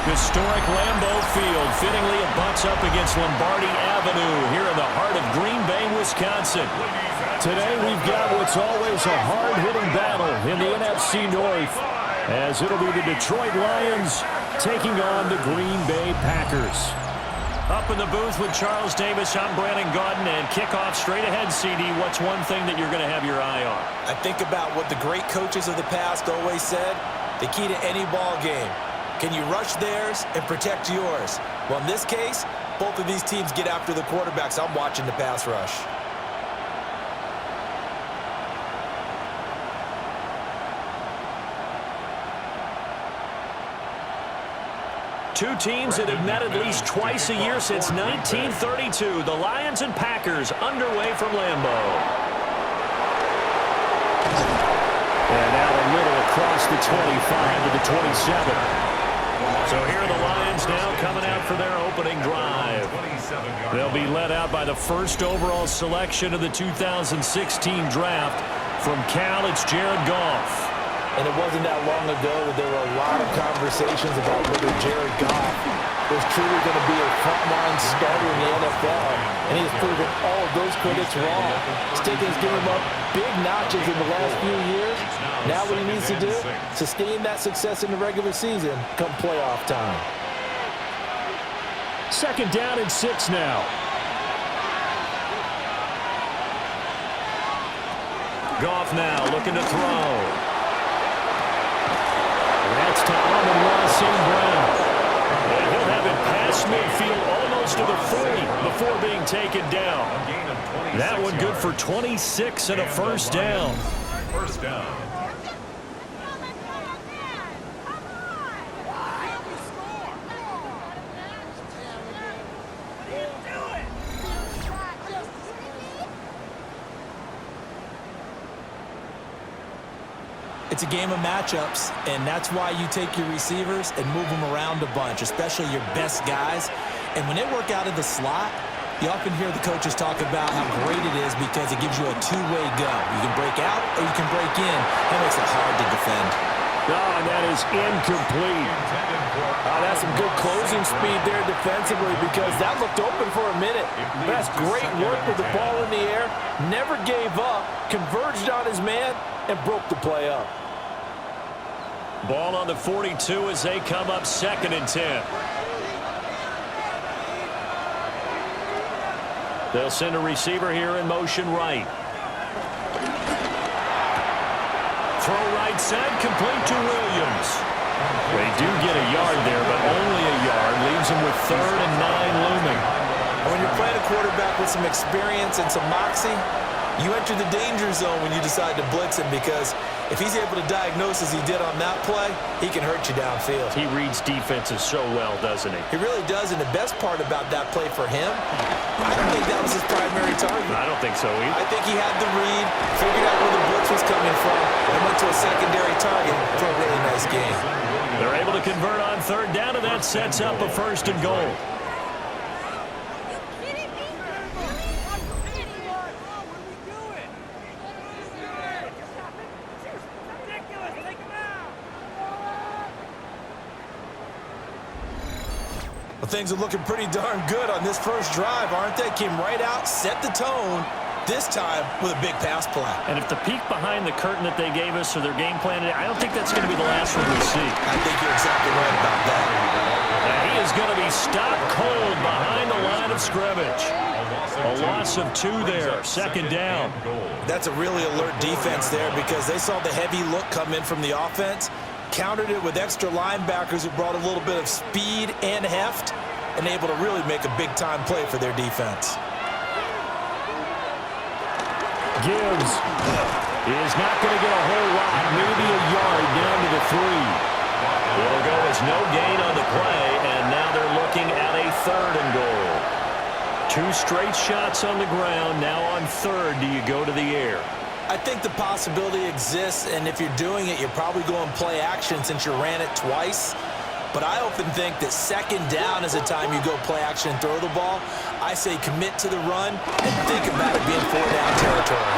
Historic Lambeau Field fittingly abuts up against Lombardi Avenue here in the heart of Green Bay, Wisconsin. Today we've got what's always a hard-hitting battle in the NFC North, as it'll be the Detroit Lions taking on the Green Bay Packers. Up in the booth with Charles Davis, I'm Brandon Gaudin, and kickoff straight ahead, CD. What's one thing that you're going to have your eye on? I think about what the great coaches of the past always said, the key to any ball game. Can you rush theirs and protect yours? Well, in this case, both of these teams get after the quarterbacks. I'm watching the pass rush. Two teams that have met at least twice a year since 1932. The Lions and Packers underway from Lambeau. And now a little across the 25 to the 27. So here are the Lions now coming out for their opening drive. They'll be led out by the first overall selection of the 2016 draft. From Cal, it's Jared Goff. And it wasn't that long ago that there were a lot of conversations about whether Jared Goff was truly going to be a frontline starter in the NFL. And he has proven all of those critics wrong. Stigans giving him up big notches in the last few years. Now what he needs to do, sustain that success in the regular season come playoff time. Second down and 6 now. Goff now looking to throw. That's to Amon-Ra St. Brown. And he'll have it past midfield almost to the 40 before being taken down. That one good for 26 and a first down. First down. It's a game of matchups, and that's why you take your receivers and move them around a bunch, especially your best guys. And when they work out of the slot, you often hear the coaches talk about how great it is because it gives you a two-way go. You can break out or you can break in. That makes it hard to defend. Oh, that is incomplete. That's some good closing speed there defensively because that looked open for a minute. That's great work with the ball in the air. Never gave up, converged on his man, and broke the play up. Ball on the 42 as they come up 2nd and 10. They'll send a receiver here in motion right. Throw right side, complete to Williams. They do get a yard there, but only a yard. Leaves them with 3rd and 9 looming. When you're playing a quarterback with some experience and some moxie, you enter the danger zone when you decide to blitz him because if he's able to diagnose as he did on that play, he can hurt you downfield. He reads defenses so well, doesn't he? He really does, and the best part about that play for him, I don't think that was his primary target. I don't think so either. I think he had the read, figured out where the blitz was coming from, and went to a secondary target for a really nice game. They're able to convert on 3rd down, and that sets up a 1st and goal. Well, things are looking pretty darn good on this first drive, aren't they? Came right out, set the tone, this time with a big pass play. And if the peek behind the curtain that they gave us or their game plan, I don't think that's going to be the last one we see. I think you're exactly right about that. And he is going to be stopped cold behind the line of scrimmage. A loss of 2 there, 2nd down. That's a really alert defense there because they saw the heavy look come in from the offense, countered it with extra linebackers who brought a little bit of speed and heft, and able to really make a big-time play for their defense. Gibbs is not going to get a whole lot, maybe a yard down to the 3. It'll go as no gain on the play, and now they're looking at a 3rd and goal. 2 straight shots on the ground. Now on 3rd, do you go to the air? I think the possibility exists, and if you're doing it, you're probably going play action since you ran it twice. But I often think that 2nd down is a time you go play action and throw the ball. I say commit to the run and think about it being 4-down territory.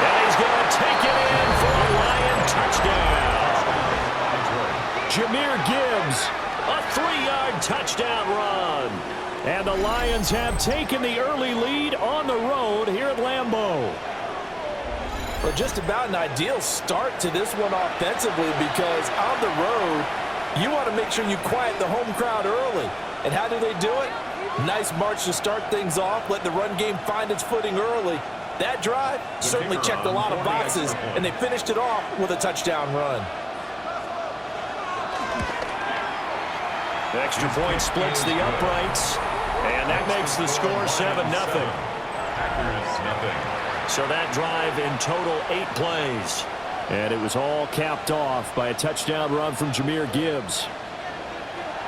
And he's going to take it in for a Lion touchdown. Jahmyr Gibbs A 3-yard touchdown run. And the Lions have taken the early lead on the road here at Lambeau. Well, just about an ideal start to this one offensively, because on the road, you want to make sure you quiet the home crowd early. And how do they do it? Nice march to start things off, let the run game find its footing early. That drive certainly checked a lot of boxes, and they finished it off with a touchdown run. The extra point splits the uprights, and that makes the score 7-0. So that drive in total 8 plays. And it was all capped off by a touchdown run from Jahmyr Gibbs.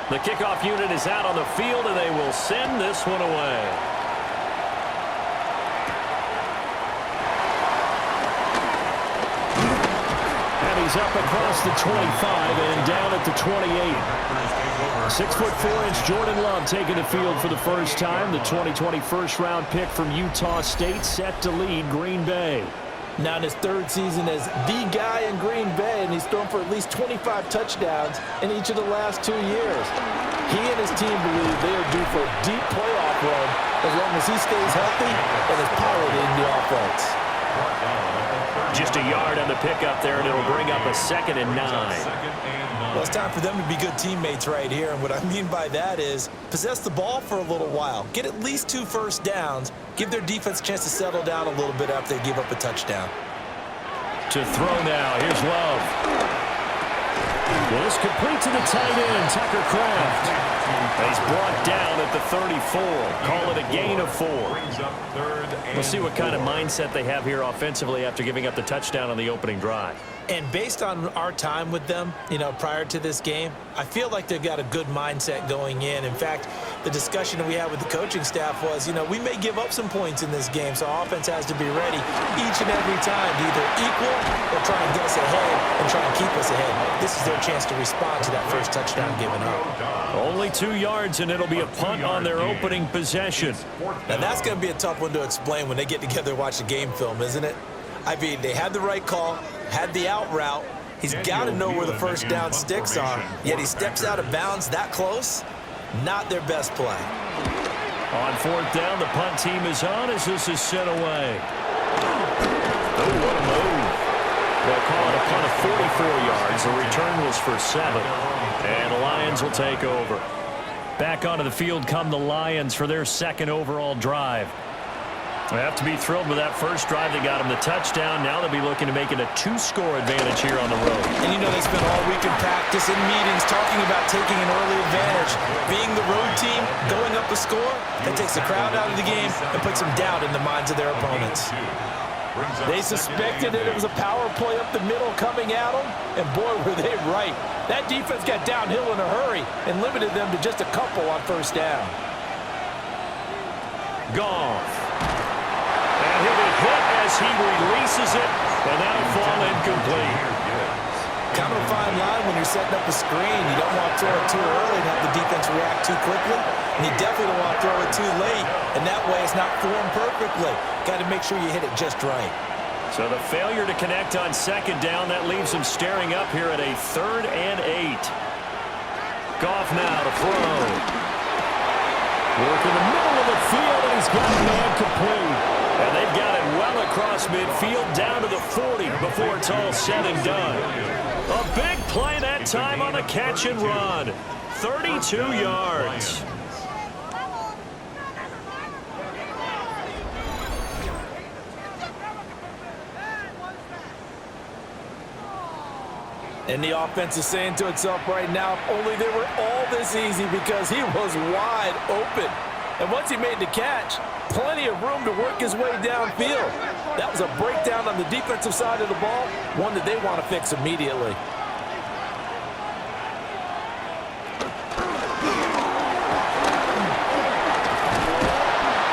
The kickoff unit is out on the field, and they will send this one away. And he's up across the 25 and down at the 28. 6'4" Jordan Love taking the field for the first time. The 2020 first-round pick from Utah State set to lead Green Bay. Now in his 3rd season as the guy in Green Bay, and he's thrown for at least 25 touchdowns in each of the last 2 years. He and his team believe they are due for a deep playoff run as long as he stays healthy and is piloting the offense. Just a yard on the pickup there, and it'll bring up a 2nd and 9. Well, it's time for them to be good teammates right here, and what I mean by that is possess the ball for a little while, get at least 2 first downs, give their defense a chance to settle down a little bit after they give up a touchdown. To throw now, here's Love. Well, this complete to the tight end, Tucker Kraft. He's brought down at the 34. Call it a gain of 4. We'll see what kind of mindset they have here offensively after giving up the touchdown on the opening drive. And based on our time with them, prior to this game, I feel like they've got a good mindset going in. In fact, the discussion that we had with the coaching staff was, we may give up some points in this game, so our offense has to be ready each and every time to either equal or try and get us ahead and try and keep us ahead. This is their chance to respond to that first touchdown given up. Only 2 yards, and it'll be a punt on their opening possession. Now, that's going to be a tough one to explain when they get together and watch the game film, isn't it? I mean, they had the right call, had the out route. He's got to know where the first down sticks are, yet he steps out of bounds that close. Not their best play. On 4th down, the punt team is on as this is sent away. Oh, what a move. They'll call it a punt of 44 yards. The return was for 7. And the Lions will take over. Back onto the field come the Lions for their 2nd overall drive. They have to be thrilled with that first drive that got them the touchdown. Now they'll be looking to make it a 2-score advantage here on the road. And they spent all week in practice and meetings talking about taking an early advantage. Being the road team, going up a score, that takes the crowd out of the game and puts some doubt in the minds of their opponents. They suspected that it was a power play up the middle coming at them, and boy, were they right. That defense got downhill in a hurry and limited them to just a couple on first down. Goff. And he'll be hit as he releases it, and that'll fall incomplete. Kind of a fine line when you're setting up a screen. You don't want to throw it too early and have the defense react too quickly, and you definitely don't want to throw it too late, and that way it's not formed perfectly. Got to make sure you hit it just right. So the failure to connect on 2nd down, that leaves him staring up here at a 3rd and 8. Goff now to throw. Work in the middle of the field, and he's got a man complete. And they've got it well across midfield, down to the 40 before it's all said and done. A big play that time on the catch and run. 32 yards. And the offense is saying to itself right now, if only they were all this easy, because he was wide open. And once he made the catch, plenty of room to work his way downfield. That was a breakdown on the defensive side of the ball, one that they want to fix immediately.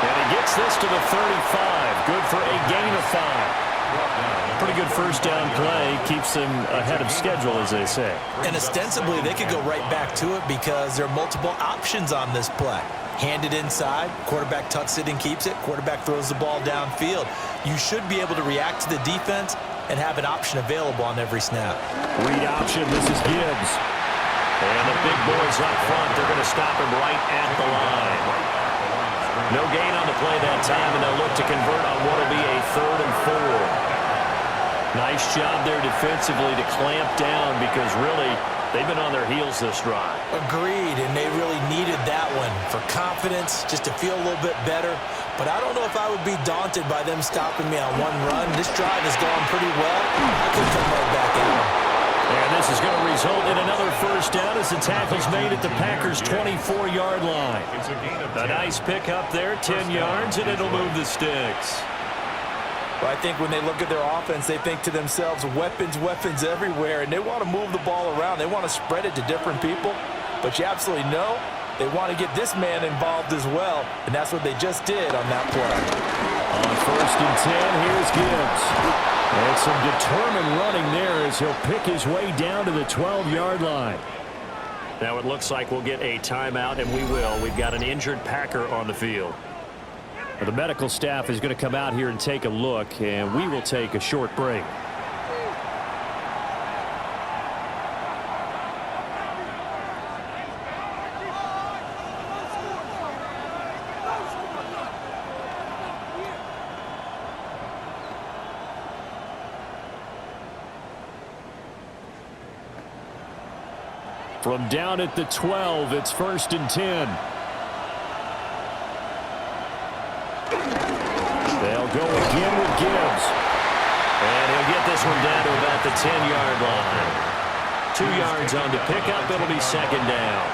And he gets this to the 35. Good for a gain of 5. Pretty good first down play. Keeps them ahead of schedule, as they say. And ostensibly, they could go right back to it because there are multiple options on this play. Hand it inside, quarterback tucks it and keeps it, quarterback throws the ball downfield. You should be able to react to the defense and have an option available on every snap. Read option, this is Gibbs. And a big big boys up front. They're going to stop him right at the line. No gain on the play that time, and they'll look to convert on what will be a 3rd and 4. Nice job there defensively to clamp down because really they've been on their heels this drive. Agreed, and they really needed that one for confidence, just to feel a little bit better. But I don't know if I would be daunted by them stopping me on one run. This drive has gone pretty well. I could come right back at them. And this is going to result in another first down as the tackle's made at the Packers' 24-yard line. A nice pickup there, 10 yards, and it'll move the sticks. Well, I think when they look at their offense, they think to themselves, weapons, weapons everywhere, and they want to move the ball around. They want to spread it to different people, but you absolutely know they want to get this man involved as well, and that's what they just did on that play. On 1st and 10, here's Gibbs. And some determined running there as he'll pick his way down to the 12-yard line. Now it looks like we'll get a timeout, and we will. We've got an injured Packer on the field. Well, the medical staff is going to come out here and take a look, and we will take a short break. From down at the 12, it's 1st and 10. They'll go again with Gibbs. And he'll get this one down to about the 10-yard line. 2 yards on the pickup. It'll be 2nd down.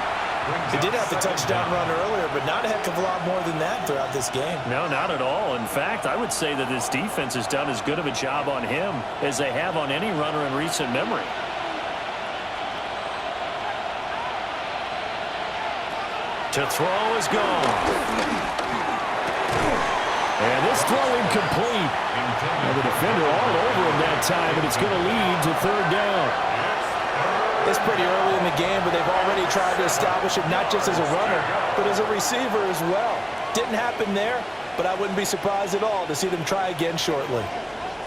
They did have the touchdown run earlier, but not a heck of a lot more than that throughout this game. No, not at all. In fact, I would say that this defense has done as good of a job on him as they have on any runner in recent memory. To throw is gone. And this throw incomplete. And the defender all over him that time, and it's going to lead to 3rd down. It's pretty early in the game, but they've already tried to establish it not just as a runner, but as a receiver as well. Didn't happen there, but I wouldn't be surprised at all to see them try again shortly.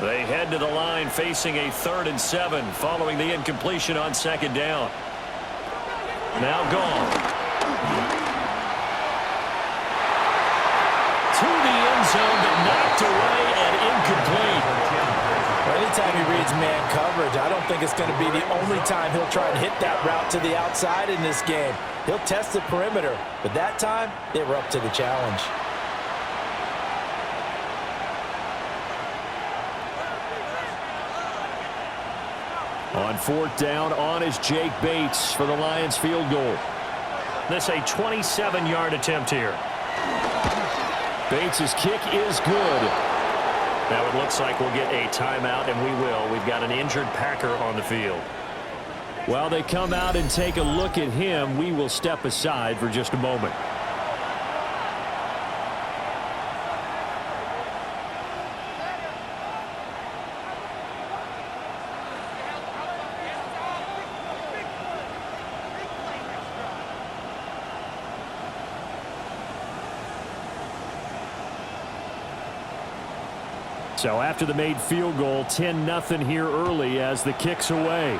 They head to the line facing a 3rd and 7 following the incompletion on 2nd down. Now gone. To the end zone, but knocked away and incomplete. Well, anytime he reads man coverage, I don't think it's going to be the only time he'll try and hit that route to the outside in this game. He'll test the perimeter, but that time, they were up to the challenge. On 4th down, on is Jake Bates for the Lions field goal. This a 27-yard attempt here. Bates' kick is good. Now it looks like we'll get a timeout, and we will. We've got an injured Packer on the field. While they come out and take a look at him, we will step aside for just a moment. So after the made field goal, 10-0 here early as the kick's away.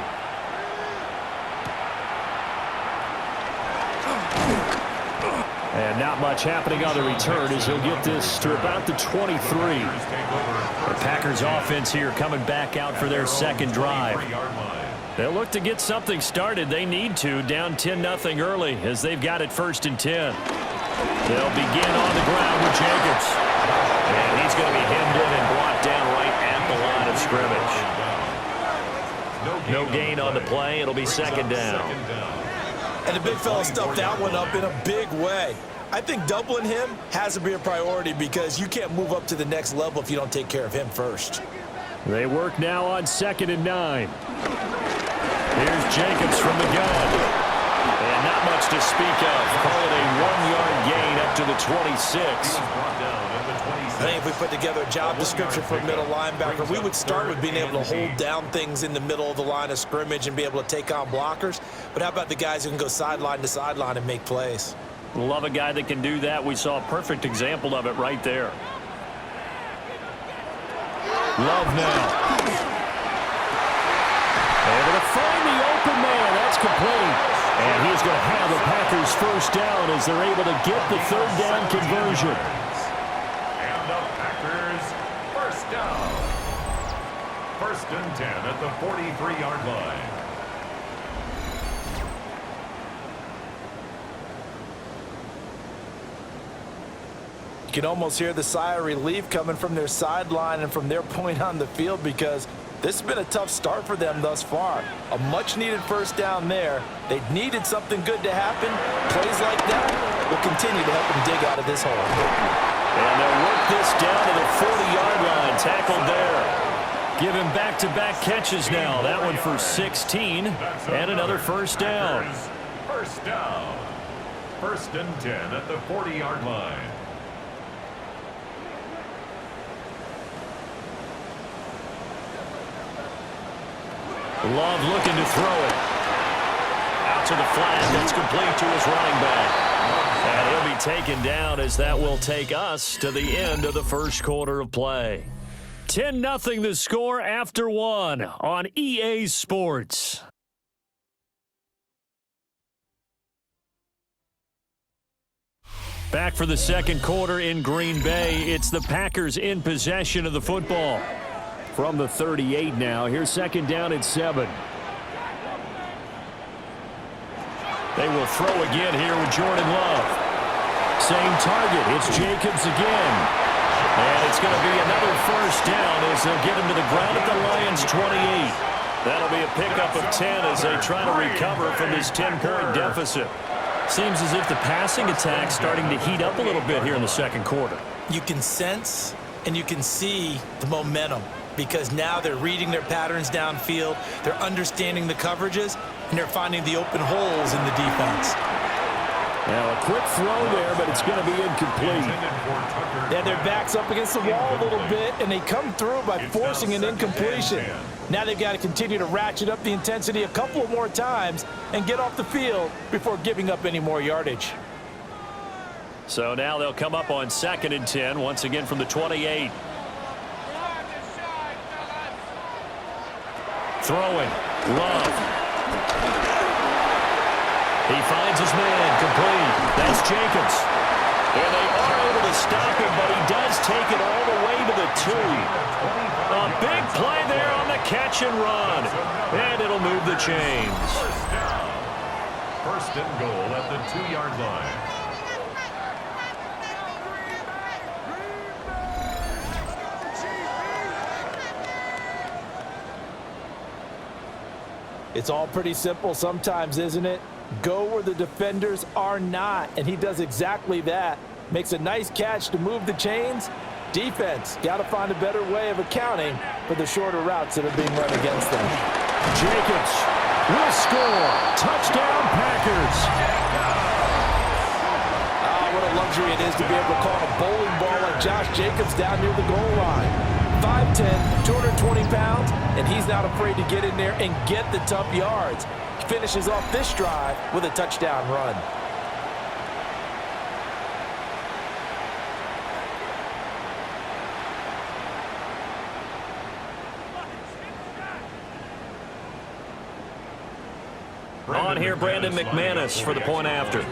And not much happening on the return as he'll get this to about the 23. The Packers offense here coming back out for their 2nd drive. They'll look to get something started. They need to, down 10-0 early as they've got it 1st and 10. They'll begin on the ground with Jacobs. And he's going to be hemmed in and brought down right at the line of scrimmage. No gain on the play. It'll be 2nd down. And the big fella stuffed that one up in a big way. I think doubling him has to be a priority because you can't move up to the next level if you don't take care of him first. They work now on 2nd and 9. Here's Jacobs from the gun. And not much to speak of. Call it a 1-yard gain up to the 26. I think if we put together a job description for a middle linebacker, we would start with being able to hold down things in the middle of the line of scrimmage and be able to take on blockers. But how about the guys who can go sideline to sideline and make plays? Love a guy that can do that. We saw a perfect example of it right there. Love now. Able to find the open man. That's complete. And he's going to have a Packers first down as they're able to get the third down conversion. And the Packers first down. 1st and 10 at the 43-yard line. You can almost hear the sigh of relief coming from their sideline and from their point on the field, because this has been a tough start for them thus far. A much-needed first down there. They needed something good to happen. Plays like that will continue to help them dig out of this hole. And they'll work this down to the 40-yard line. Tackled there. Give him back-to-back catches now. That one for 16 and another first down. First down. 1st and 10 at the 40-yard line. Love looking to throw it. Out to the flat. That's complete to his running back. And he'll be taken down as that will take us to the end of the first quarter of play. 10-0 the score after one on EA Sports. Back for the second quarter in Green Bay. It's the Packers in possession of the football. From the 38 now. Here's 2nd down and 7. They will throw again here with Jordan Love. Same target. It's Jacobs again. And it's going to be another first down as they'll get him to the ground at the Lions' 28. That'll be a pickup of 10 as they try to recover from this 10-point deficit. Seems as if the passing attack's starting to heat up a little bit here in the second quarter. You can sense and you can see the momentum, because now they're reading their patterns downfield, they're understanding the coverages, and they're finding the open holes in the defense. Now a quick throw there, but it's going to be incomplete. Yeah, their back's up against the wall a little bit, and they come through by forcing an incompletion. Now they've got to continue to ratchet up the intensity a couple of more times and get off the field before giving up any more yardage. So now they'll come up on 2nd and 10, once again from the 28. Throwing. Love. He finds his man. Complete. That's Jacobs. And they are able to stop him, but he does take it all the way to the 2. A big play there on the catch and run. And it'll move the chains. First down. 1st and goal at the 2-yard line. It's all pretty simple sometimes, isn't it? Go where the defenders are not, and he does exactly that. Makes a nice catch to move the chains. Defense, got to find a better way of accounting for the shorter routes that are being run against them. Jacobs will score. Touchdown, Packers. What a luxury it is to be able to call a bowling ball like Josh Jacobs down near the goal line. 5'10", 220 pounds, and he's not afraid to get in there and get the tough yards. He finishes off this drive with a touchdown run. On here, Brandon McManus for the point after.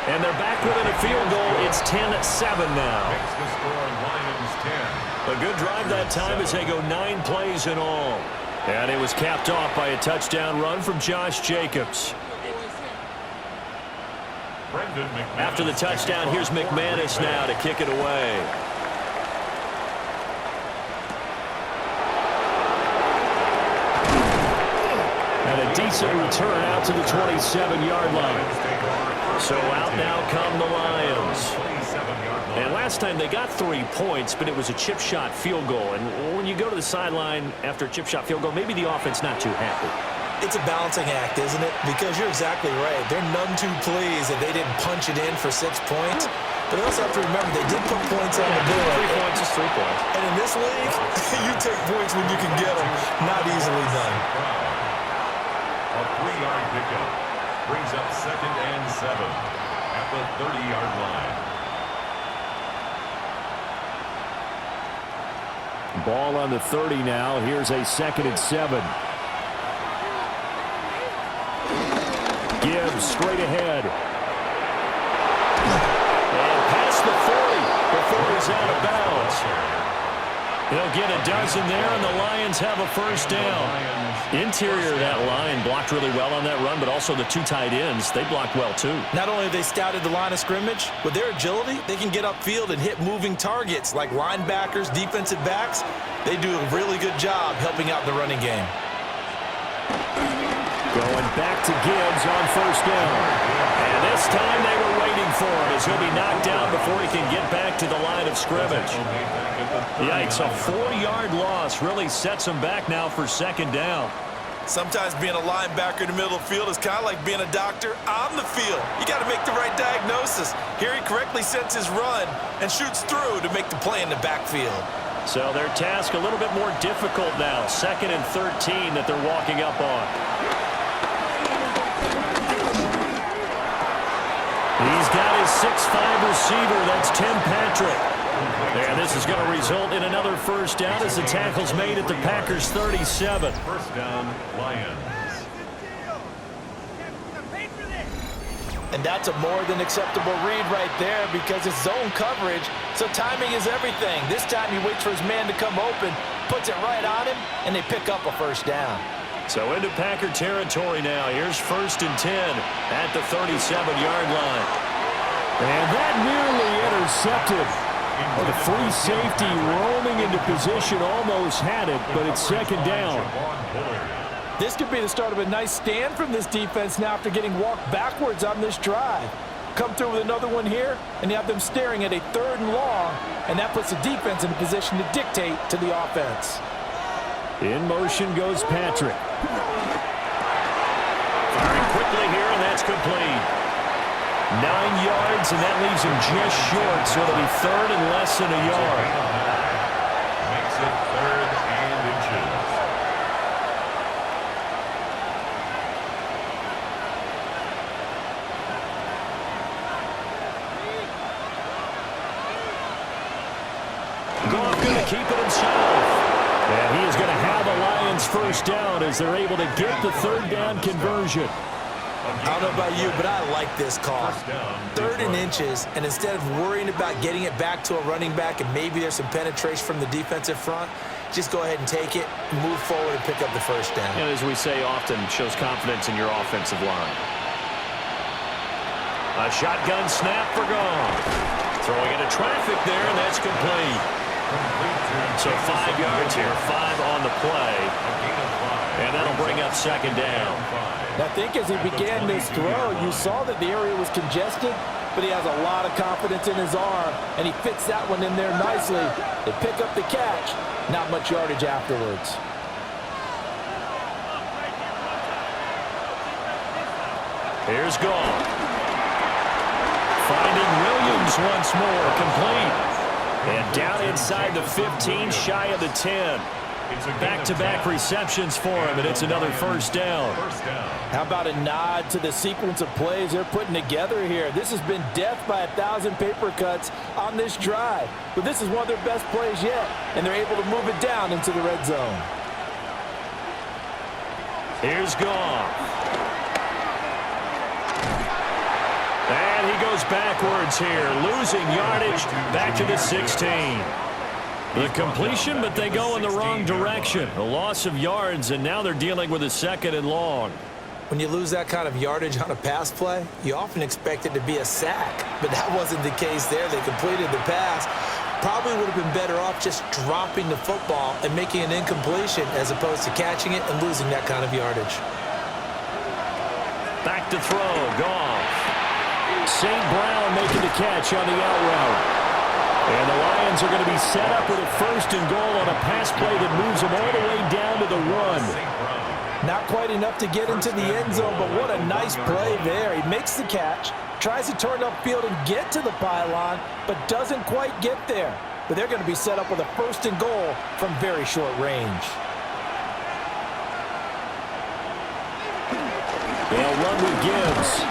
And they're back within a field goal. It's 10-7 now. Makes the score Lions 10. A good drive that time as they go 9 plays in all. And it was capped off by a touchdown run from Josh Jacobs. After the touchdown, here's McManus now to kick it away. And a decent return out to the 27-yard line. So out now come the Lions. And last time they got 3 points, but it was a chip shot field goal. And when you go to the sideline after a chip shot field goal, maybe the offense not too happy. It's a balancing act, isn't it? Because you're exactly right. They're none too pleased that they didn't punch it in for 6 points. But they also have to remember they did put points on the board. 3 points is 3 points. And in this league, you take points when you can get them. Not easily done. A 3-yard pickup brings up 2nd and 7 at the 30-yard line. Ball on the 30 now. Here's a 2nd and 7. Gibbs straight ahead. And past the 40 before he's out of bounds. They'll get a dozen there, and the Lions have a first down. Interior of that line blocked really well on that run, but also the 2 tight ends, they blocked well too. Not only have they scouted the line of scrimmage, with their agility, they can get upfield and hit moving targets like linebackers, defensive backs. They do a really good job helping out the running game. Going back to Gibbs on first down. And this time they were waiting for him as he'll be knocked down before he can get back to the line of scrimmage. Yikes, a 4-yard loss really sets him back now for 2nd down. Sometimes being a linebacker in the middle of the field is kind of like being a doctor on the field. You got to make the right diagnosis. Here he correctly sets his run and shoots through to make the play in the backfield. So their task a little bit more difficult now. 2nd and 13 that they're walking up on. He's got his 6'5" receiver. That's Tim Patrick. And this is going to result in another first down as the tackle's made at the Packers' 37. First down, Lions. And that's a more than acceptable read right there because it's zone coverage, so timing is everything. This time he waits for his man to come open, puts it right on him, and they pick up a first down. So into Packer territory now. Here's 1st and 10 at the 37-yard line. And that nearly intercepted. Well, the free safety roaming into position almost had it, but it's 2nd down. This could be the start of a nice stand from this defense now after getting walked backwards on this drive. Come through with another one here, and you have them staring at a 3rd and long, and that puts the defense in a position to dictate to the offense. In motion goes Patrick. Firing quickly here, and that's complete. 9 yards, and that leaves him just short, so it'll be 3rd and less than a yard. Makes it 3rd and inches. Goff going to keep it himself. And he is going to have a Lions first down as they're able to get the 3rd down conversion. I don't know about you, but I like this call. 3rd and inches, and instead of worrying about getting it back to a running back and maybe there's some penetration from the defensive front, just go ahead and take it, move forward, and pick up the first down. And as we say often, shows confidence in your offensive line. A shotgun snap for Goff. Throwing into traffic there, and that's complete. So 5 yards here, 5 on the play. And that'll bring up 2nd down. I think as he began this throw, you saw that the area was congested, but he has a lot of confidence in his arm, and he fits that one in there nicely. They pick up the catch, not much yardage afterwards. Here's Goff. Finding Williams once more, complete. And down inside the 15, shy of the 10. Back-to-back receptions for him, and it's another first down. How about a nod to the sequence of plays they're putting together here? This has been death by 1,000 paper cuts on this drive. But this is one of their best plays yet, and they're able to move it down into the red zone. Here's Goff. And he goes backwards here, losing yardage back to the 16. The completion, but they go in the wrong direction. A loss of yards, and now they're dealing with a 2nd and long. When you lose that kind of yardage on a pass play, you often expect it to be a sack. But that wasn't the case there. They completed the pass. Probably would have been better off just dropping the football and making an incompletion as opposed to catching it and losing that kind of yardage. Back to throw, Goff. St. Brown making the catch on the out route. And the Lions are going to be set up with a 1st and goal on a pass play that moves them all the way down to the run. Not quite enough to get into the end zone, but what a nice play there. He makes the catch, tries to turn upfield and get to the pylon, but doesn't quite get there. But they're going to be set up with a 1st and goal from very short range. They'll run with Gibbs.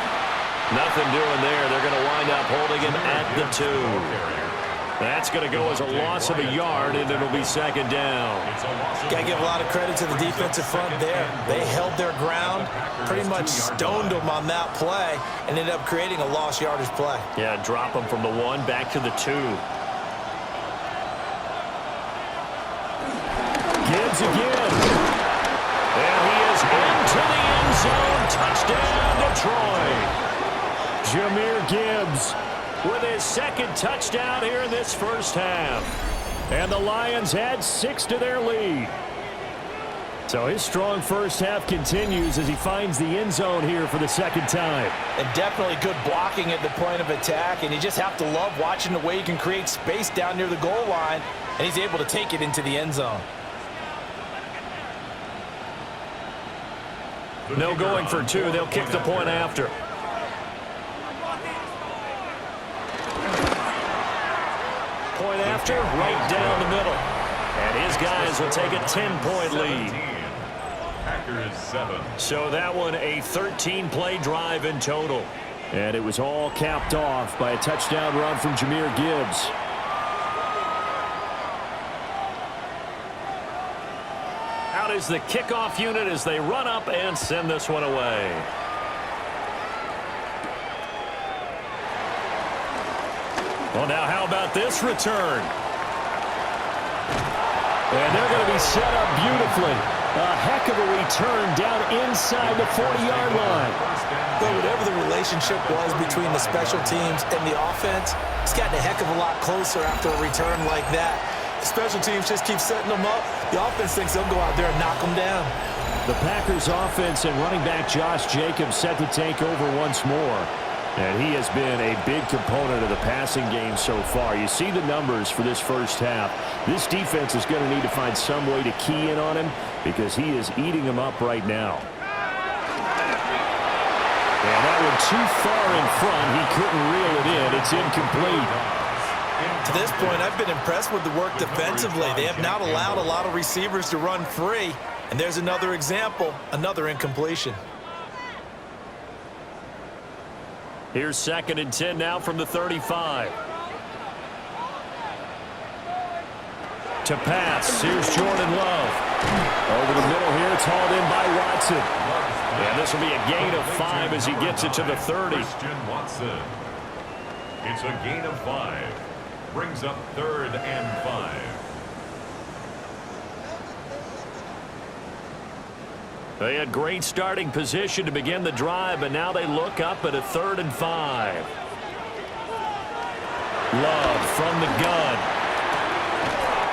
Nothing doing there. They're going to wind up holding him at the 2. That's going to go as a loss of a yard, and it'll be second down. Got to give a lot of credit to the defensive front there. They held their ground, pretty much stoned them on that play, and ended up creating a lost yardage play. Yeah, drop them from the 1 back to the 2. Gibbs again. And he is into the end zone. Touchdown, Detroit. Jahmyr Gibbs with his second touchdown here in this first half. And the Lions add 6 to their lead. So his strong first half continues as he finds the end zone here for the second time. And definitely good blocking at the point of attack, and you just have to love watching the way you can create space down near the goal line, and he's able to take it into the end zone. No going for 2. They'll kick the point after. Point after, right down the middle. And his guys will take a 10-point lead. Packers 7. So that one a 13-play drive in total. And it was all capped off by a touchdown run from Jahmyr Gibbs. Out is the kickoff unit as they run up and send this one away. Well, now how about this return? And they're going to be set up beautifully. A heck of a return down inside the 40-yard line. But whatever the relationship was between the special teams and the offense, it's gotten a heck of a lot closer after a return like that. The special teams just keep setting them up. The offense thinks they'll go out there and knock them down. The Packers offense and running back Josh Jacobs set to take over once more. And he has been a big component of the passing game so far. You see the numbers for this first half. This defense is going to need to find some way to key in on him because he is eating them up right now. And that one too far in front. He couldn't reel it in. It's incomplete. To this point, I've been impressed with the work defensively. They have not allowed a lot of receivers to run free. And there's another example, another incompletion. Here's 2nd and 10 now from the 35. To pass, here's Jordan Love. Over the middle here, it's hauled in by Watson. And this will be a gain of 5 as he gets it to the 30. Christian Watson. It's a gain of 5. Brings up 3rd and 5. They had great starting position to begin the drive, but now they look up at a 3rd and 5. Love from the gun.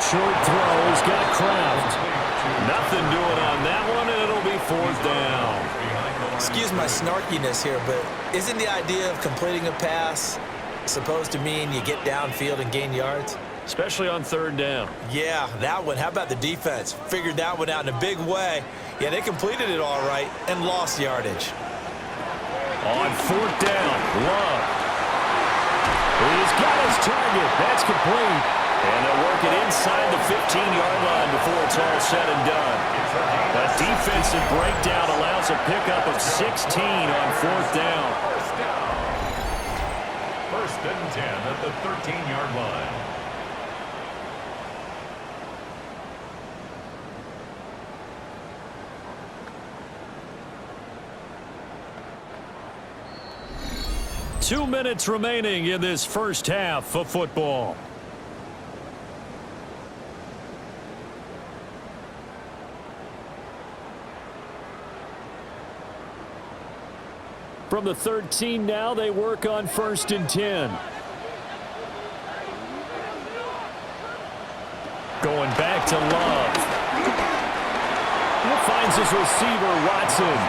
Short throw, he's got Kraft. Nothing doing on that one, and it'll be 4th down. Excuse my snarkiness here, but isn't the idea of completing a pass supposed to mean you get downfield and gain yards? Especially on 3rd down. Yeah, that one. How about the defense? Figured that one out in a big way. Yeah, they completed it all right and lost yardage. On 4th down, Love. He's got his target. That's complete. And they'll work it inside the 15-yard line before it's all said and done. That defensive breakdown allows a pickup of 16 on 4th down. 1st and 10 at the 13-yard line. Two minutes remaining in this first half of football. From the 13 now, they work on 1st and 10. Going back to Love. Finds his receiver, Watson.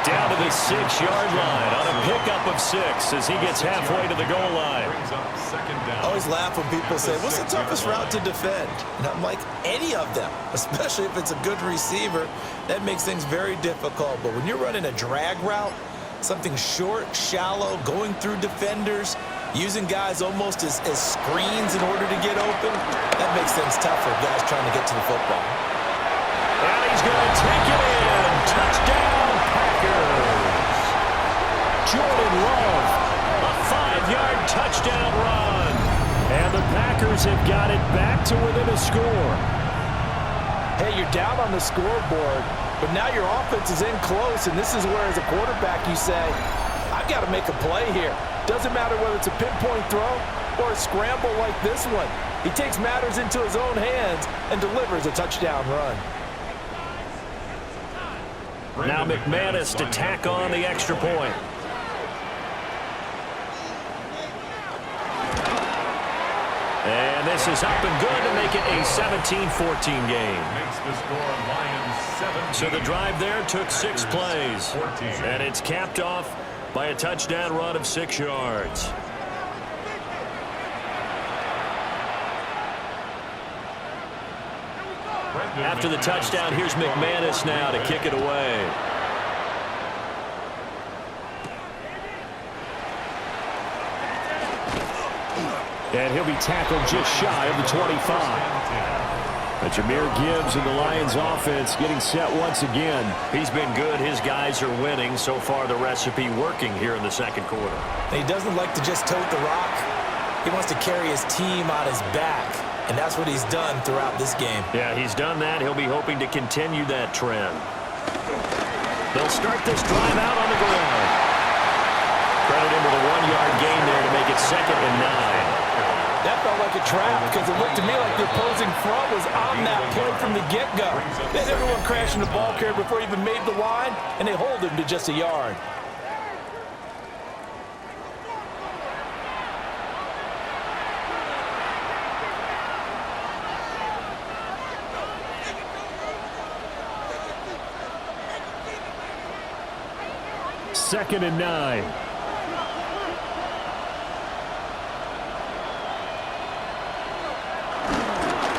Down to the 6-yard line on a pickup of 6 as he gets halfway to the goal line. I always laugh when people say, what's the toughest route to defend? And I'm like, any of them, especially if it's a good receiver. That makes things very difficult. But when you're running a drag route, something short, shallow, going through defenders, using guys almost as screens in order to get open, that makes things tough for guys trying to get to the football. And he's going to take it in. Touchdown, Packers. Jordan Love, a 5-yard touchdown run. And the Packers have got it back to within a score. Hey, you're down on the scoreboard, but now your offense is in close, and this is where, as a quarterback, you say, I've got to make a play here. Doesn't matter whether it's a pinpoint throw or a scramble like this one. He takes matters into his own hands and delivers a touchdown run. Now McManus to tack on the extra point. And this is up and good to make it a 17-14 game. Makes the score Lions 17. So the drive there took 6 plays. 14. And it's capped off by a touchdown run of 6 yards. After the touchdown, here's McManus now to kick it away. And he'll be tackled just shy of the 25. But Jahmyr Gibbs and the Lions offense getting set once again. He's been good. His guys are winning. So far, the recipe working here in the second quarter. And he doesn't like to just tote the rock. He wants to carry his team on his back. And that's what he's done throughout this game. Yeah, he's done that. He'll be hoping to continue that trend. They'll start this drive out on the ground. Credit him with a 1-yard gain there to make it 2nd and 9. That felt like a trap because it looked to me like the opposing front was on that play from the get-go. They had everyone crashing the ball carrier before he even made the line, and they hold him to just a yard. Second and 9.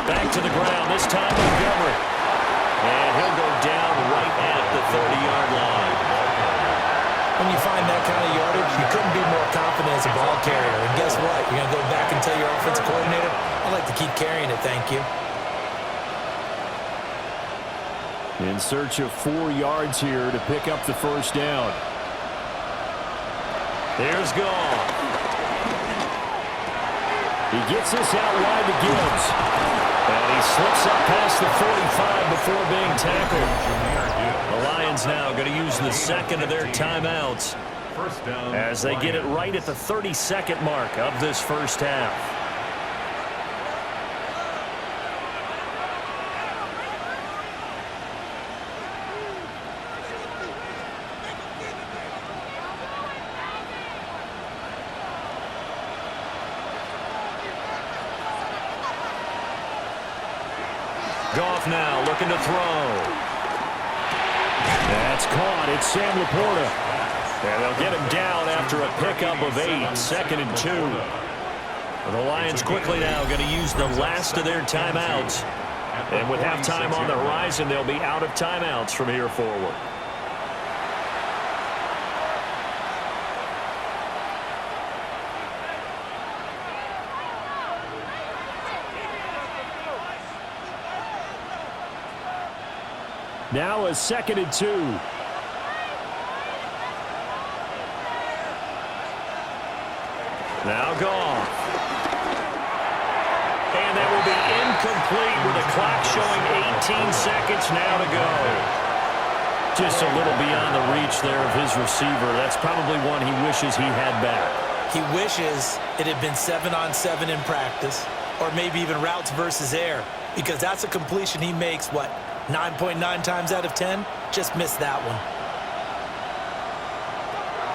Back to the ground, this time Montgomery. And he'll go down right at the 30-yard line. When you find that kind of yardage, you couldn't be more confident as a ball carrier. And guess what? You're going to go back and tell your offensive coordinator, I'd like to keep carrying it, thank you. In search of 4 yards here to pick up the first down. There's Goff. He gets this out wide to Gibbs. And he slips up past the 45 before being tackled. The Lions now going to use the second of their timeouts as they get it right at the 32nd mark of this first half. Goff now looking to throw. That's caught. It's Sam Laporta. And they'll get him down after a pickup of 8. 2nd and 2. The Lions quickly now going to use the last of their timeouts. And with halftime on the horizon, they'll be out of timeouts from here forward. Now a 2nd and 2. Now Goff. And that will be incomplete with the clock showing 18 seconds now to go. Just a little beyond the reach there of his receiver. That's probably one he wishes he had back. He wishes it had been 7-on-7 in practice, or maybe even routes versus air, because that's a completion he makes, 9.9 times out of 10, just missed that one.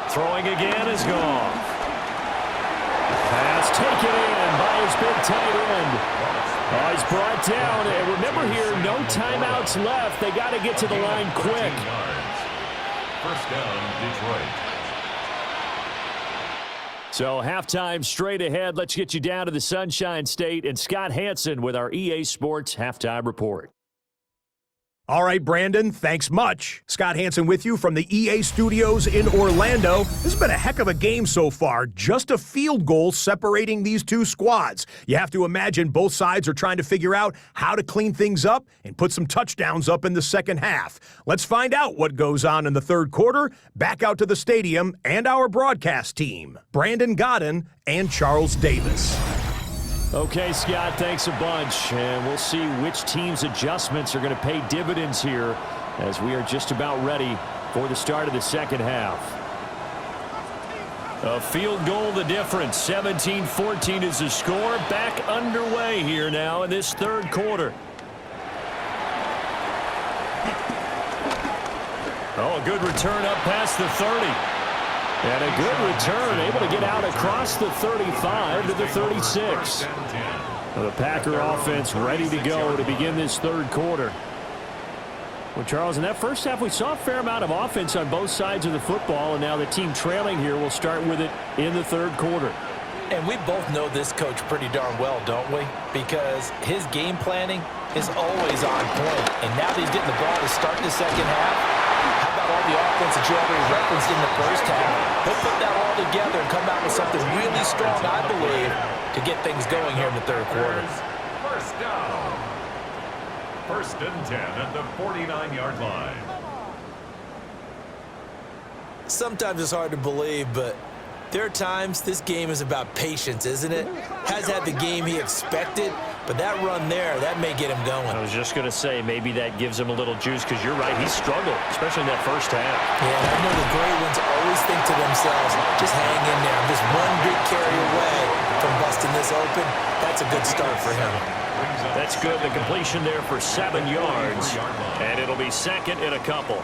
Throwing again is Goff. Pass taken in by his big tight end. Oh, he's brought down. And remember here, no timeouts left. They got to get to the line quick. First down, Detroit. So halftime straight ahead. Let's get you down to the Sunshine State and Scott Hansen with our EA Sports Halftime Report. All right, Brandon, thanks much. Scott Hansen with you from the EA Studios in Orlando. This has been a heck of a game so far. Just a field goal separating these two squads. You have to imagine both sides are trying to figure out how to clean things up and put some touchdowns up in the second half. Let's find out what goes on in the third quarter. Back out to the stadium and our broadcast team, Brandon Godden and Charles Davis. Okay, Scott, thanks a bunch. And we'll see which team's adjustments are going to pay dividends here as we are just about ready for the start of the second half. A field goal the difference. 17-14 is the score. Back underway here now in this third quarter. Oh, a good return up past the 30. And a good return, able to get out across the 35 to the 36. Well, the Packer offense ready to go to begin this third quarter. Well, Charles, in that first half, we saw a fair amount of offense on both sides of the football, and now the team trailing here will start with it in the third quarter. And we both know this coach pretty darn well, don't we? Because his game planning is always on point. And now that he's getting the ball to start the second half, how about all the offense that you already referenced in the first half? He'll put that all together and come out with something really strong, I believe, to get things going here in the third quarter. First down. First and 10 at the 49-yard line. Sometimes it's hard to believe, but there are times this game is about patience, isn't it? Has had the game he expected, but that run there, that may get him going. I was just going to say, maybe that gives him a little juice, because you're right, he struggled, especially in that first half. Yeah, and I know the great ones always think to themselves, just hang in there. I'm just one big carry away from busting this open. That's a good start for him. That's good. The completion there for 7 yards, and it'll be second and a couple.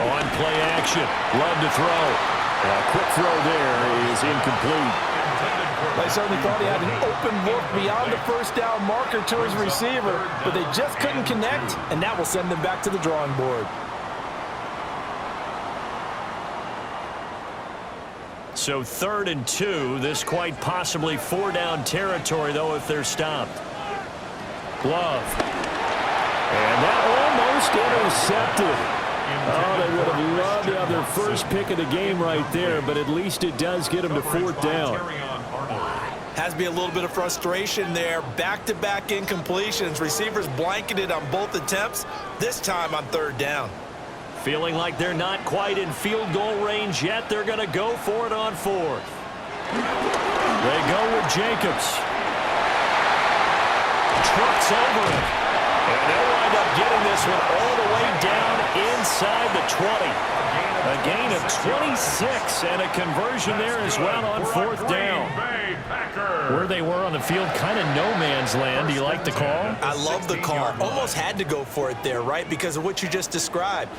On play action. Love to throw. A quick throw there is incomplete. They certainly thought he had an open look beyond the first down marker to his receiver, but they just couldn't connect, and that will send them back to the drawing board. So 3rd and 2. This quite possibly 4-down territory, though, if they're stopped. Glove. And that almost intercepted. Oh, they would have loved to have their first pick of the game right there, but at least it does get them to 4th down. Has to be a little bit of frustration there. Back-to-back incompletions. Receivers blanketed on both attempts, this time on 3rd down. Feeling like they're not quite in field goal range yet. They're going to go for it on 4th. They go with Jacobs. Trucks over him. And they'll wind up getting this one all the way down inside the 20. A gain of 26 and a conversion there as well on 4th down. Where they were on the field, kind of no man's land. Do you like the call? I love the call. Almost had to go for it there, right? Because of what you just described.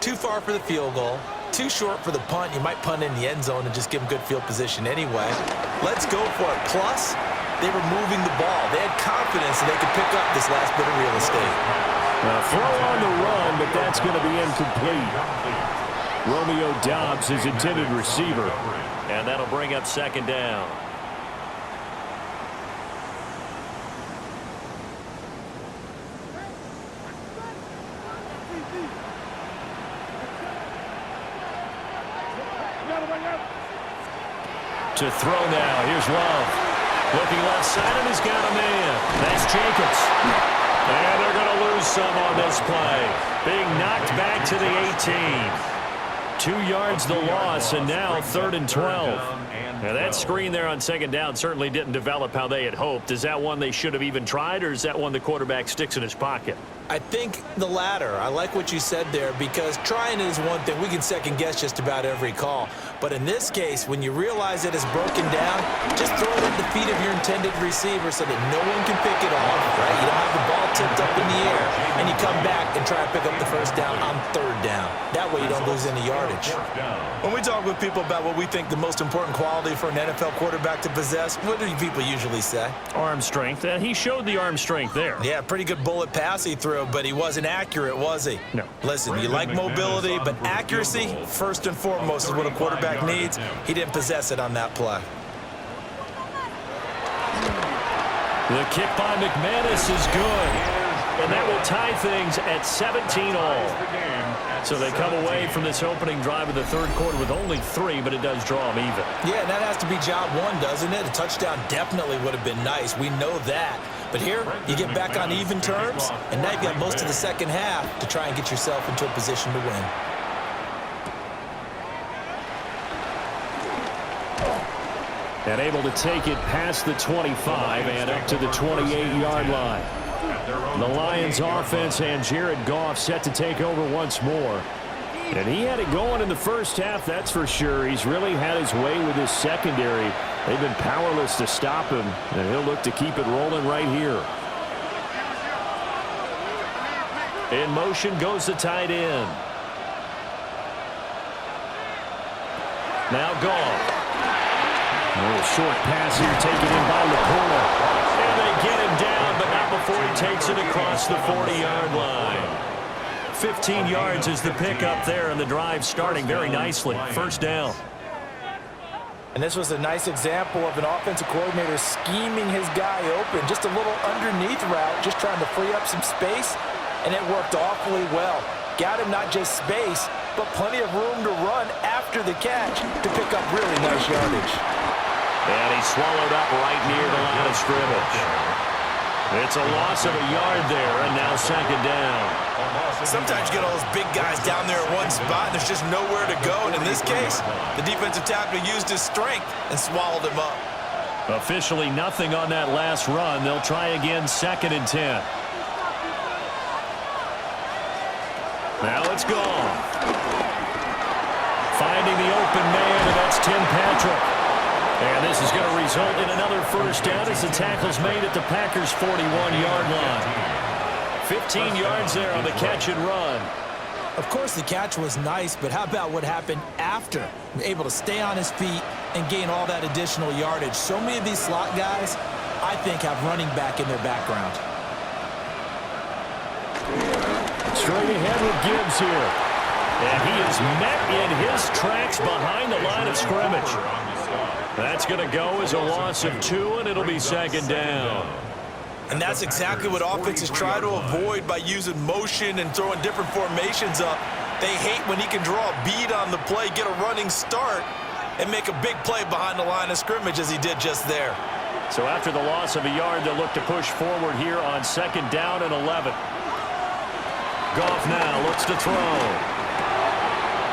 Too far for the field goal. Too short for the punt. You might punt in the end zone and just give them good field position anyway. Let's go for it. Plus, they were moving the ball. They had confidence that they could pick up this last bit of real estate. Throw on the run, but that's going to be incomplete. Romeo Doubs, his intended receiver. And that'll bring up 2nd down. To throw now. Here's Love. Looking left side, and he's got a man. That's Jacobs. And they're going to lose some on this play. Being knocked back to the 18. 2 yards the loss, and now 3rd and 12. Now that screen there on 2nd down certainly didn't develop how they had hoped. Is that one they should have even tried, or is that one the quarterback sticks in his pocket? I think the latter. I like what you said there, because trying is one thing. We can second guess just about every call. But in this case, when you realize it is broken down, just throw it at the feet of your intended receiver so that no one can pick it off, right? You don't have the ball tipped up in the air, and you come back and try to pick up the 1st down on 3rd down. That way you don't lose any yardage. When we talk with people about what we think the most important quality for an NFL quarterback to possess, what do people usually say? Arm strength, and he showed the arm strength there. Yeah, pretty good bullet pass he threw, but he wasn't accurate, was he? No. Listen, you like mobility, but accuracy, first and foremost, is what a quarterback needs. He didn't possess it on that play. The kick by McManus is good, and that will tie things at 17 all. So they come away from this opening drive of the 3rd quarter with only 3, but it does draw them even. Yeah, and that has to be job 1, doesn't it? A touchdown definitely would have been nice. We know that. But here, you get back on even terms, and now you've got most of the second half to try and get yourself into a position to win. And able to take it past the 25 and up to the 28-yard line. The Lions offense and Jared Goff set to take over once more. And he had it going in the first half, that's for sure. He's really had his way with his secondary. They've been powerless to stop him, and he'll look to keep it rolling right here. In motion goes the tight end. Now Goff. A little short pass here taken in by LaPorta. And they get him down, but not before he takes it across the 40-yard line. 15 yards is the pickup there, and the drive starting very nicely. First down. And this was a nice example of an offensive coordinator scheming his guy open. Just a little underneath route, just trying to free up some space, and it worked awfully well. Got him not just space, but plenty of room to run after the catch to pick up really nice yardage. And he's swallowed up right near the line of scrimmage. It's a loss of a yard there, and now second down. Sometimes you get all those big guys down there at one spot, and there's just nowhere to go. And in this case, the defensive tackle used his strength and swallowed him up. Officially nothing on that last run. They'll try again, 2nd and 10. Now it's gone. Finding the open man, and that's Tim Patrick. And this is going to result in another first down as the tackle's made at the Packers' 41-yard line. 15 yards there on the catch and run. Of course, the catch was nice, but how about what happened after? Able to stay on his feet and gain all that additional yardage. So many of these slot guys, I think, have running back in their background. Straight ahead with Gibbs here. And he is met in his tracks behind the line of scrimmage. That's going to go as a loss of 2, and it'll be second down. And that's exactly what offenses try to avoid by using motion and throwing different formations up. They hate when he can draw a bead on the play, get a running start, and make a big play behind the line of scrimmage as he did just there. So after the loss of a yard, they'll look to push forward here on second down and 11. Goff now looks to throw.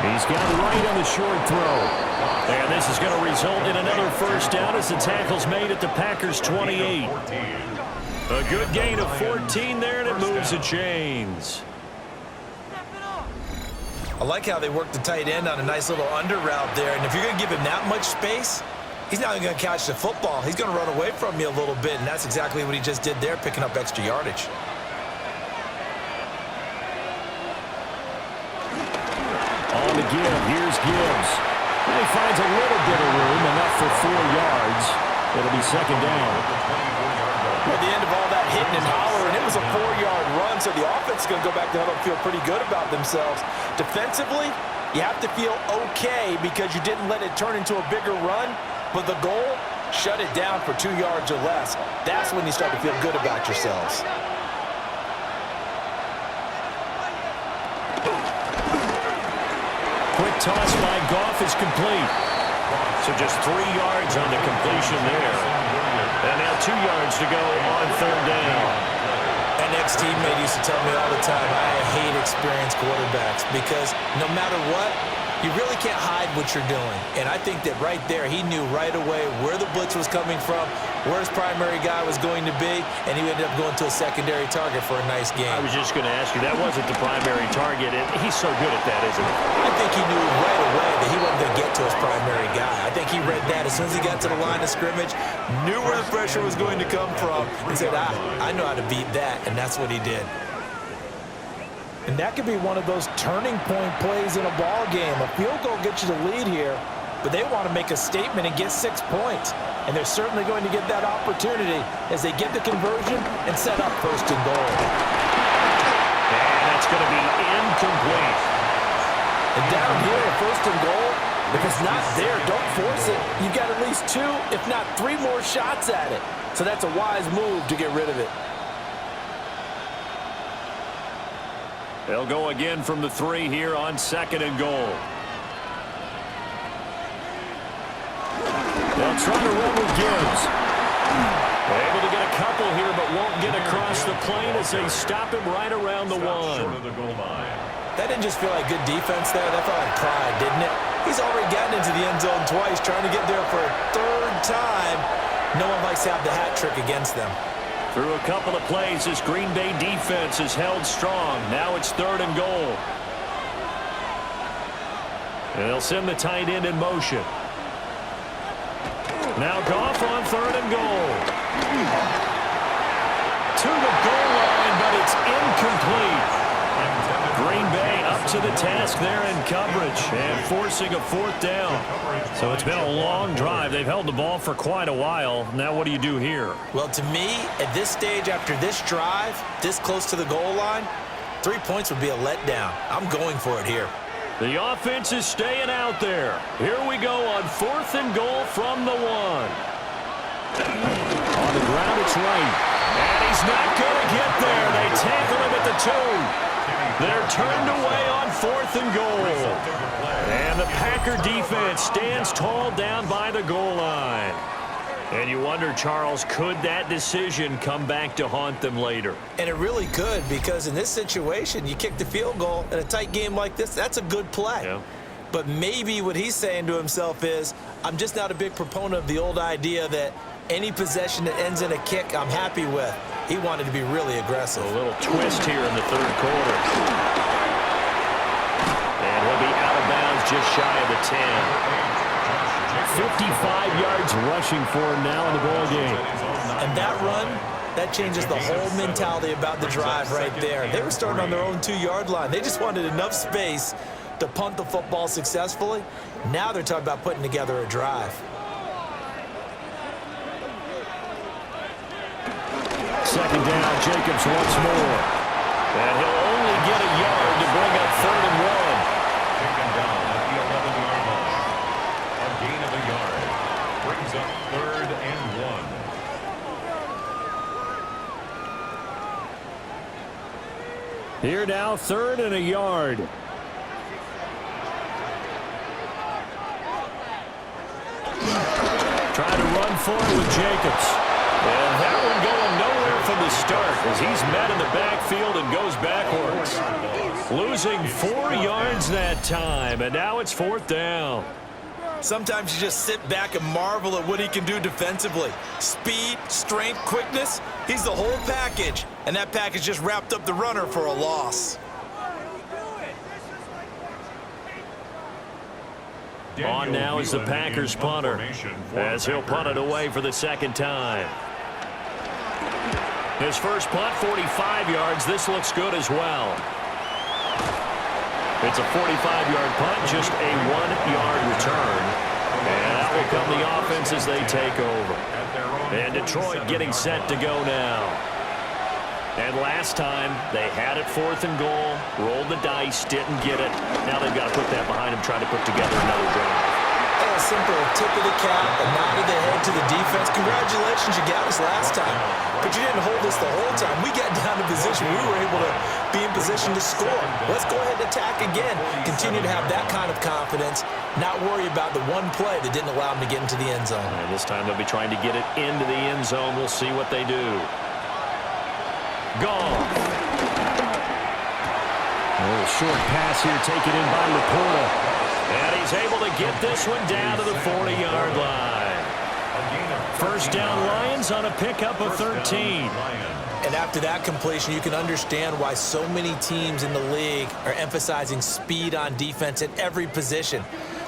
He's got it right on the short throw. And this is going to result in another first down as the tackle's made at the Packers' 28. A good gain of 14 there, and it moves the chains. I like how they work the tight end on a nice little under route there. And if you're going to give him that much space, he's not going to catch the football. He's going to run away from you a little bit, and that's exactly what he just did there, picking up extra yardage. On the give, here's Gibbs. And he finds a little bit of room, enough for 4 yards. It'll be second down. At the end of all that hitting and hollering, it was a 4-yard run, so the offense is going to go back to huddle and feel pretty good about themselves. Defensively, you have to feel okay because you didn't let it turn into a bigger run, but the goal, shut it down for 2 yards or less. That's when you start to feel good about yourselves. Quick toss by Goff is complete. So just 3 yards on the completion there. And now 2 yards to go on third down. An ex-teammate used to tell me all the time, I hate experienced quarterbacks because no matter what, you really can't hide what you're doing. And I think that right there, he knew right away where the blitz was coming from, where his primary guy was going to be, and he ended up going to a secondary target for a nice game. I was just going to ask you, that wasn't the primary target, and he's so good at that, isn't he? I think he knew right away that he wasn't going to get to his primary guy. I think he read that as soon as he got to the line of scrimmage, knew where the pressure was going to come from, and said, I know how to beat that, and that's what he did. And that could be one of those turning point plays in a ball game. A field goal gets you the lead here, but they want to make a statement and get 6 points. And they're certainly going to get that opportunity as they get the conversion and set up first and goal. And that's going to be incomplete. And down here, first and goal, if it's not there, don't force it. You've got at least 2, if not 3 more shots at it. So that's a wise move to get rid of it. They'll go again from the 3 here on second and goal. They'll try to run with Gibbs. Able to get a couple here, but won't get across the plane as they stop him right around the one. That didn't just feel like good defense there. That felt like pride, didn't it? He's already gotten into the end zone twice, trying to get there for a third time. No one likes to have the hat trick against them. Through a couple of plays, this Green Bay defense is held strong. Now it's 3rd and goal. And they'll send the tight end in motion. Now Goff on 3rd and goal. To the goal line, but it's incomplete. Green Bay up to the task there in coverage and forcing a 4th down. So it's been a long drive. They've held the ball for quite a while. Now what do you do here? Well, to me, at this stage after this drive, this close to the goal line, 3 points would be a letdown. I'm going for it here. The offense is staying out there. Here we go on 4th and goal from the 1. On the ground, it's right. And he's not going to get there. They tackle him at the 2. They're turned away on 4th and goal. And the Packer defense stands tall down by the goal line. And you wonder, Charles, could that decision come back to haunt them later? And it really could, because in this situation, you kick the field goal in a tight game like this, that's a good play. Yeah. But maybe what he's saying to himself is, I'm just not a big proponent of the old idea that any possession that ends in a kick, I'm happy with. He wanted to be really aggressive. A little twist here in the 3rd quarter. And he'll be out of bounds just shy of the 10. 55 yards rushing for him now in the ball game. And that run, that changes the whole mentality about the drive right there. They were starting on their own 2-yard line. They just wanted enough space to punt the football successfully. Now they're talking about putting together a drive. Second down, Jacobs once more. And he'll only get a yard to bring up 3rd and 1. Taken down at the 11-yard line. A gain of a yard. Brings up 3rd and 1. Here now, 3rd and a yard. Trying to run for it with Jacobs. And that one going nowhere from the start as he's met in the backfield and goes backwards. Losing 4 yards that time, and now it's 4th down. Sometimes you just sit back and marvel at what he can do defensively. Speed, strength, quickness, he's the whole package. And that package just wrapped up the runner for a loss. On now is the Packers punter as he'll punt it away for the 2nd time. His first punt, 45 yards. This looks good as well. It's a 45-yard punt, just a 1-yard return. And out will come the offense as they take over. And Detroit getting set to go now. And last time, they had it 4th and goal, rolled the dice, didn't get it. Now they've got to put that behind them, try to put together another drive. A simple tip of the cap, a nod of the head to the defense. Congratulations, you got us last time. But you didn't hold us the whole time. We got down to position. We were able to be in position to score. Let's go ahead and attack again. Continue to have that kind of confidence, not worry about the one play that didn't allow them to get into the end zone. And this time they'll be trying to get it into the end zone. We'll see what they do. Gone. A little short pass here taken in by Laporta. And he's able to get this one down to the 40-yard line. First down, Lions on a pickup of 13. And after that completion, you can understand why so many teams in the league are emphasizing speed on defense at every position.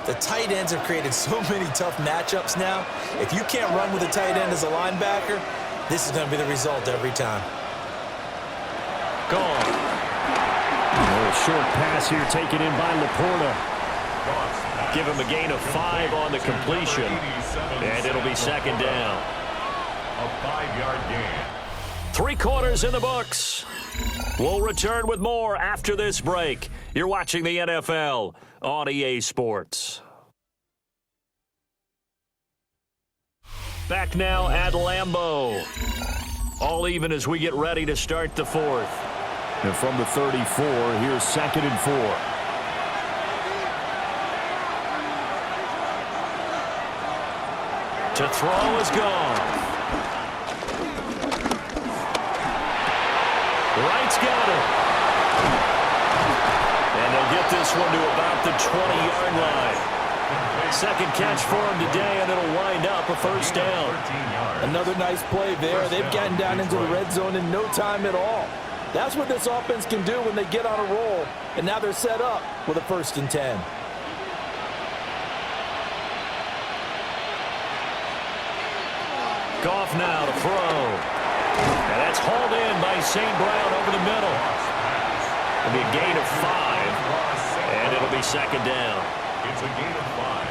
The tight ends have created so many tough matchups now. If you can't run with a tight end as a linebacker, this is going to be the result every time. Gone. A little short pass here taken in by Laporta. Give him a gain of 5 on the completion, and it'll be 2nd down. A 5-yard gain. 3 quarters in the books. We'll return with more after this break. You're watching the NFL on EA Sports. Back now at Lambeau. All even as we get ready to start the 4th. And from the 34, here's 2nd and 4. To throw is gone. Wright's got it. And they'll get this one to about the 20-yard line. Second catch for him today, and it'll wind up a first down. Another nice play there. They've gotten down into the red zone in no time at all. That's what this offense can do when they get on a roll, and now they're set up with a 1st and 10. Goff now to throw. And that's hauled in by St. Brown over the middle. It'll be a gain of 5, and it'll be second down. It's a gain of 5.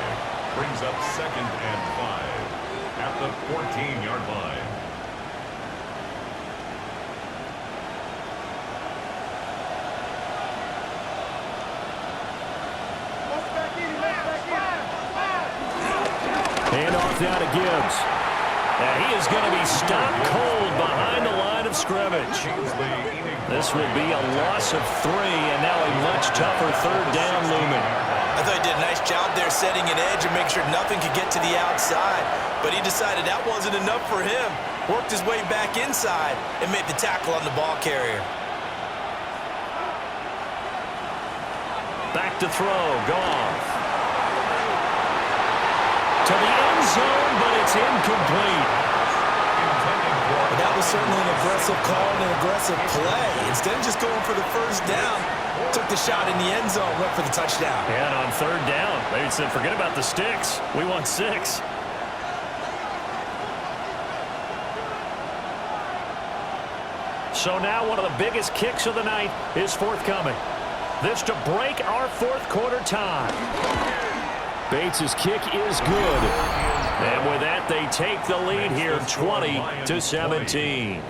Brings up 2nd and 5 at the 14-yard line. Hand off now to Gibbs. And he is going to be stopped cold behind the line of scrimmage. This will be a loss of 3, and now a much tougher 3rd down looming. I thought he did a nice job there setting an edge and making sure nothing could get to the outside. But he decided that wasn't enough for him. Worked his way back inside and made the tackle on the ball carrier. Back to throw. Goff. To the end zone, but it's incomplete. But that was certainly an aggressive call and an aggressive play. Instead of just going for the first down, took the shot in the end zone, went for the touchdown. And on 3rd down, they said, forget about the sticks. We want 6. So now one of the biggest kicks of the night is forthcoming. This to break our 4th quarter tie. Bates' kick is good. And with that, they take the lead here 20-17.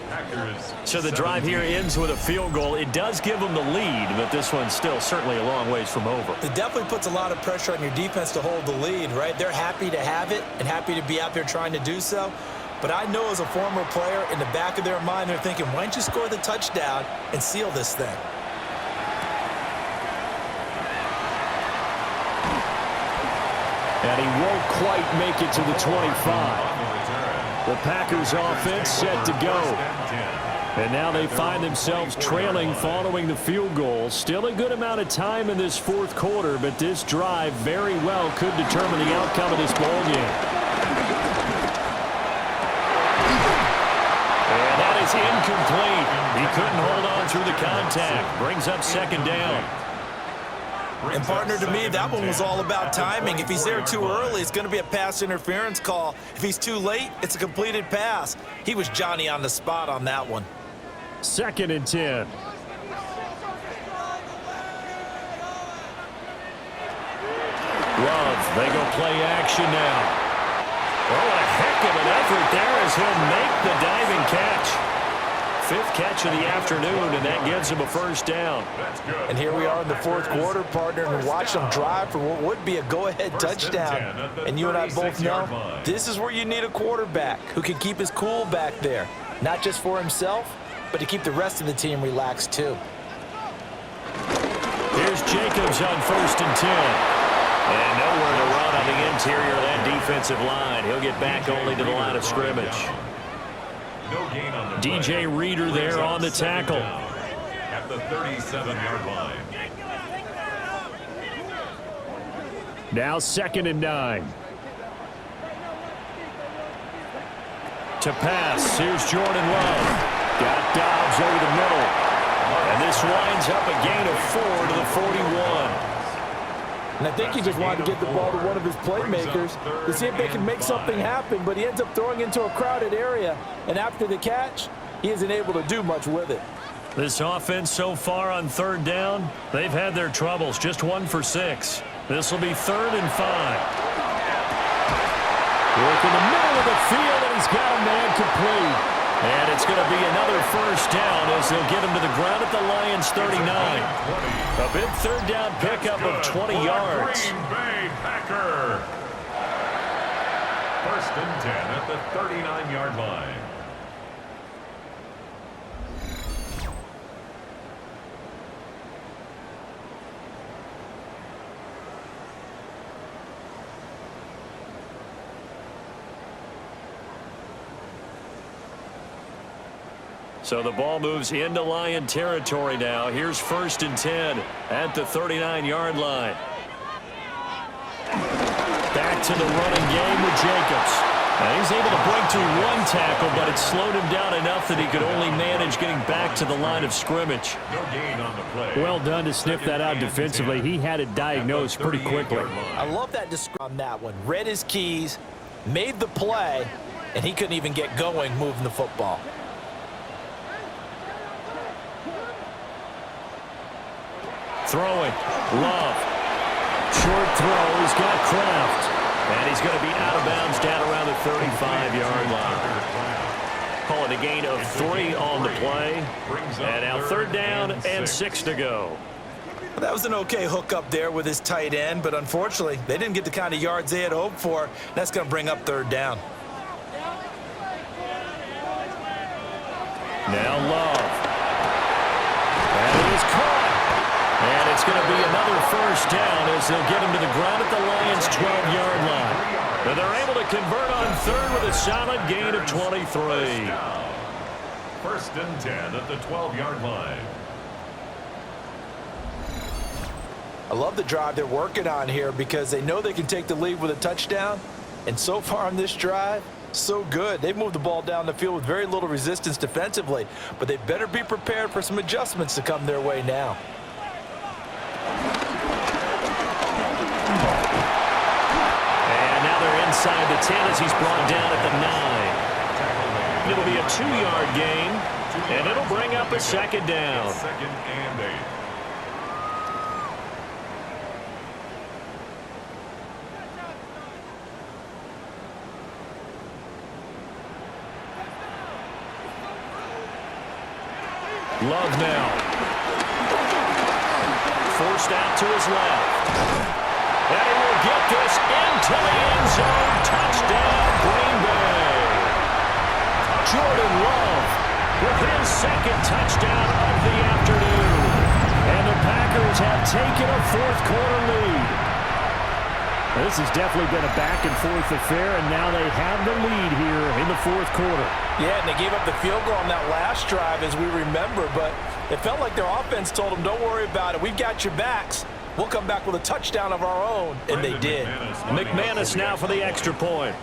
So the drive here ends with a field goal. It does give them the lead, but this one's still certainly a long ways from over. It definitely puts a lot of pressure on your defense to hold the lead, right? They're happy to have it and happy to be out there trying to do so. But I know as a former player, in the back of their mind, they're thinking, why don't you score the touchdown and seal this thing? And he won't quite make it to the 25. The Packers offense set to go. And now they find themselves trailing following the field goal. Still a good amount of time in this 4th quarter, but this drive very well could determine the outcome of this ballgame. And that is incomplete. He couldn't hold on through the contact. Brings up 2nd down. And, partner, to me, that one was all about timing. If he's there too early, it's going to be a pass interference call. If he's too late, it's a completed pass. He was Johnny on the spot on that one. 2nd and 10. Love, they go play action now. Oh, a heck of an effort there as he'll make the diving catch. 5th catch of the afternoon, and that gives him a first down. And here we are in the 4th quarter, partner, and watch them drive for what would be a go-ahead touchdown. And you and I both know this is where you need a quarterback who can keep his cool back there, not just for himself, but to keep the rest of the team relaxed too. Here's Jacobs on 1st and 10. And nowhere to run on the interior of that defensive line. He'll get back only to the line of scrimmage. DJ Reader there on the tackle. At the 37-yard line. Now 2nd and 9. To pass, here's Jordan Love. Got Dobbs over the middle. And this winds up a gain of 4 to the 41. And I think he just wanted to get the ball to one of his playmakers to see if they can make something happen, but he ends up throwing into a crowded area. And after the catch, he isn't able to do much with it. This offense so far on 3rd down, they've had their troubles. Just 1 for 6. This will be 3rd and 5. Work in the middle of the field, and he's got a man complete. And it's going to be another first down as they'll get him to the ground at the Lions' 39. A big 3rd down pickup of 20 yards. Green Bay Packer. 1st and 10 at the 39-yard line. So the ball moves into Lion territory now. Here's 1st and 10 at the 39-yard line. Back to the running game with Jacobs. And he's able to break through one tackle, but it slowed him down enough that he could only manage getting back to the line of scrimmage. No gain on the play. Well done to sniff that out defensively. He had it diagnosed pretty quickly. I love that description on that one. Read his keys, made the play, and he couldn't even get going moving the football. Throwing. Love. Short throw. He's got Kraft. And he's going to be out of bounds down around the 35-yard line. Call it a gain of 3 on the play. And now 3rd down and 6 to go. Well, that was an okay hookup there with his tight end, but unfortunately, they didn't get the kind of yards they had hoped for. That's going to bring up 3rd down. Now Love. And it is caught. And it's going to be another 1st down as they'll get him to the ground at the Lions' 12-yard line. And they're able to convert on 3rd with a solid gain of 23. 1st and 10 at the 12-yard line. I love the drive they're working on here because they know they can take the lead with a touchdown. And so far on this drive, so good. They've moved the ball down the field with very little resistance defensively, but they better be prepared for some adjustments to come their way now. And now they're inside the 10 as he's brought down at the 9. It'll be a 2-yard gain, and it'll bring up a 2nd down. 2nd and 8. Love now. Forced out to his left. And he will get this into the end zone. Touchdown, Green Bay. Jordan Love with his 2nd touchdown of the afternoon. And the Packers have taken a 4th quarter lead. This has definitely been a back-and-forth affair, and now they have the lead here in the 4th quarter. Yeah, and they gave up the field goal on that last drive, as we remember, but it felt like their offense told them, don't worry about it. We've got your backs. We'll come back with a touchdown of our own, and they did. McManus now for the extra point.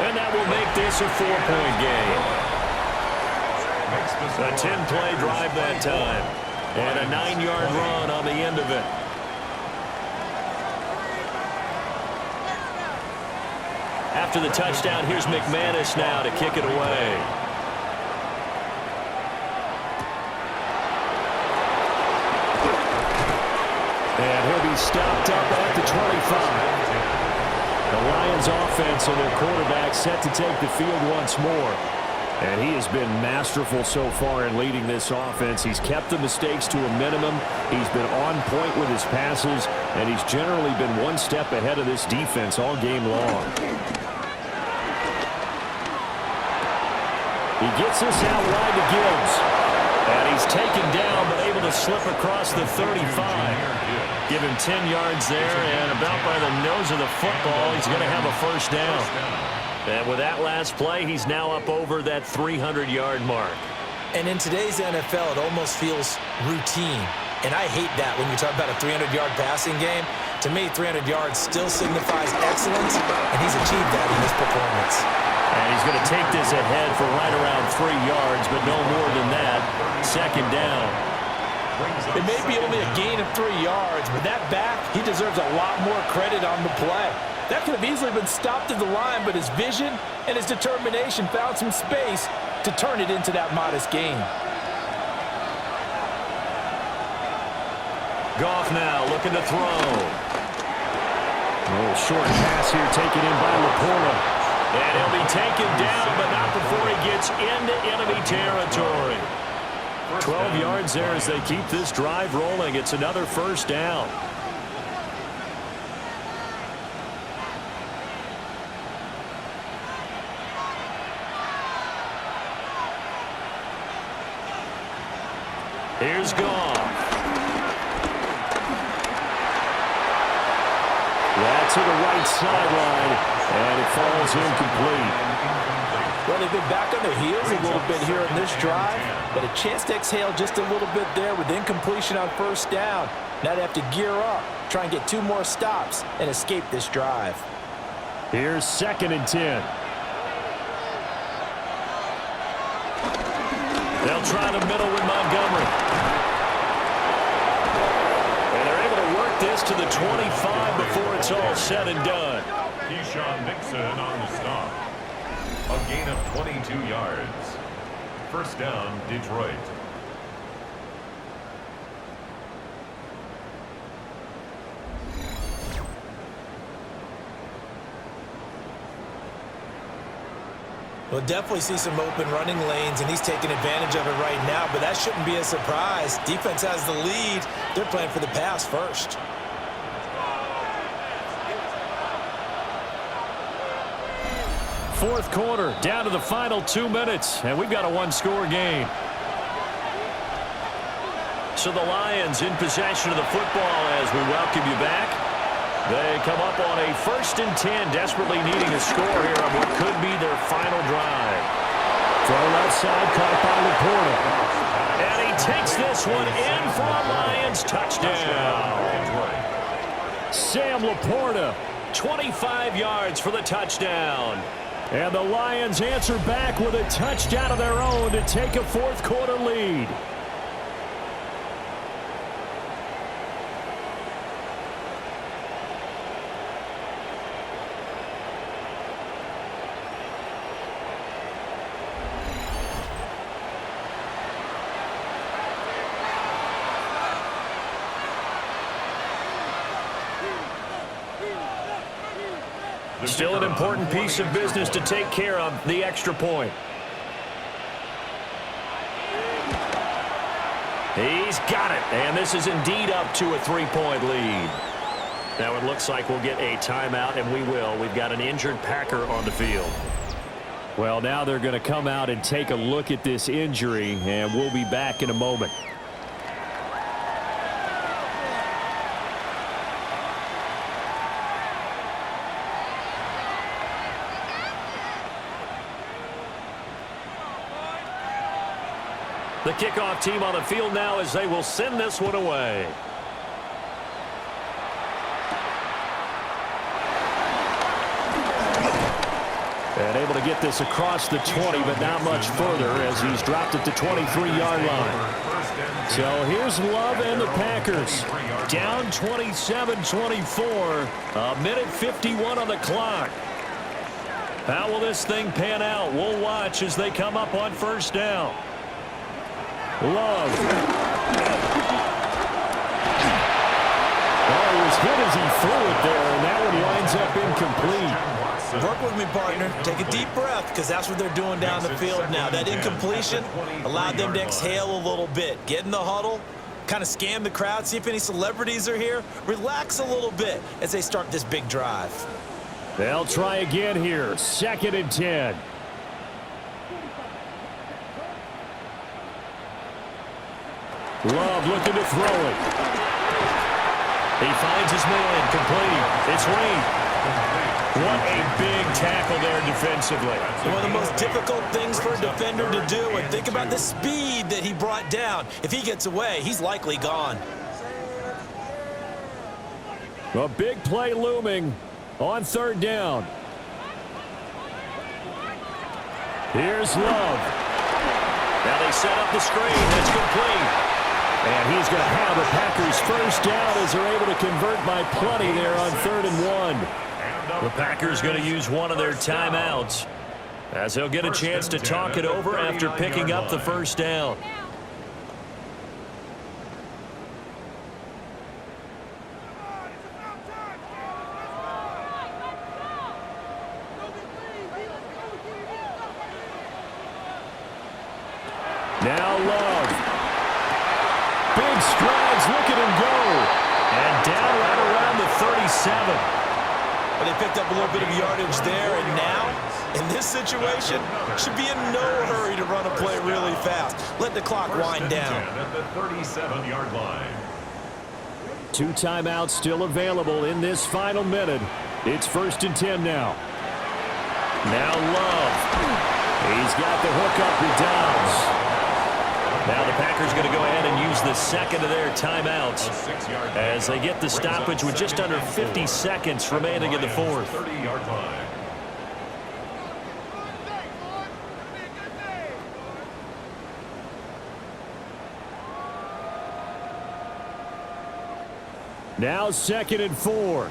And that will make this a 4-point game. A 10-play drive that time. And a 9-yard run on the end of it. After the touchdown, here's McManus now to kick it away. And he'll be stopped up at the 25. The Lions offense and their quarterback set to take the field once more. And he has been masterful so far in leading this offense. He's kept the mistakes to a minimum. He's been on point with his passes, and he's generally been one step ahead of this defense all game long. He gets this out wide to Gibbs. And he's taken down, but able to slip across the 35. Give him 10 yards there, and about by the nose of the football, he's going to have a 1st down. And with that last play, he's now up over that 300-yard mark. And in today's NFL, it almost feels routine. And I hate that when you talk about a 300-yard passing game. To me, 300 yards still signifies excellence, and he's achieved that in this performance. And he's going to take this ahead for right around 3 yards, but no more than that. 2nd down. It may be only a gain of 3 yards, but that back, he deserves a lot more credit on the play. That could have easily been stopped at the line, but his vision and his determination found some space to turn it into that modest gain. Goff now looking to throw. A little short pass here taken in by Laporta. And he'll be taken down, but not before he gets into enemy territory. 12 yards there as they keep this drive rolling. It's another 1st down. Here's Goff. That's to the right sideline, and it falls incomplete. Well, they've been back on their heels a little bit here in this drive, but a chance to exhale just a little bit there with incompletion on first down. Now they have to gear up, try and get 2 more stops, and escape this drive. Here's 2nd and 10. They'll try the middle with Montgomery. And they're able to work this to the 25 before it's all said and done. Keyshawn Nixon on the stop. A gain of 22 yards. First down, Detroit. We'll definitely see some open running lanes, and he's taking advantage of it right now, but that shouldn't be a surprise. Defense has the lead. They're playing for the pass first. Fourth quarter, down to the final 2 minutes, and we've got a 1-score game. So the Lions in possession of the football as we welcome you back. They come up on a 1st and 10, desperately needing a score here on what could be their final drive. Thrown outside, caught by Laporta. And he takes this one in for a Lions touchdown. Sam Laporta, 25 yards for the touchdown. And the Lions answer back with a touchdown of their own to take a fourth-quarter lead. Still an important piece of business to take care of, the extra point. He's got it, and this is indeed up to a 3-point lead. Now it looks like we'll get a timeout, and we will. We've got an injured Packer on the field. Well, now they're going to come out and take a look at this injury, and we'll be back in a moment. The kickoff team on the field now as they will send this one away. And able to get this across the 20, but not much further as he's dropped at the 23-yard line. So here's Love and the Packers. Down 27-24. A minute 51 on the clock. How will this thing pan out? We'll watch as they come up on first down. Love. Oh, he was hit as he threw it there, and that one winds up incomplete. Work with me, partner. Take a deep breath, because that's what they're doing down the field now. That incompletion allowed them to exhale a little bit. Get in the huddle, kind of scan the crowd, see if any celebrities are here. Relax a little bit as they start this big drive. They'll try again here. 2nd and 10. Love looking to throw it. He finds his man, complete. It's Reed. What a big tackle there defensively. One of the most difficult things for a defender to do, and think about the speed that he brought down. If he gets away, he's likely gone. A big play looming on 3rd down. Here's Love. Now they set up the screen. It's complete. And he's going to have the Packers first down as they're able to convert by plenty there on 3rd and 1. The Packers going to use one of their timeouts as they'll get a chance to talk it over after picking up the first down. Now Love. Big strides, look at him go. And down right around the 37. Well, they picked up a little bit of yardage there, and now, in this situation, should be in no hurry to run a play really fast. Let the clock wind down. At the 37-yard line. 2 timeouts still available in this final minute. It's 1st and 10 now. Now Love. He's got the hookup. He does. Now the Packers going to go ahead and use the second of their timeouts as they get the stoppage with just under 50 seconds remaining in the fourth. 30-yard line. Now 2nd and 4.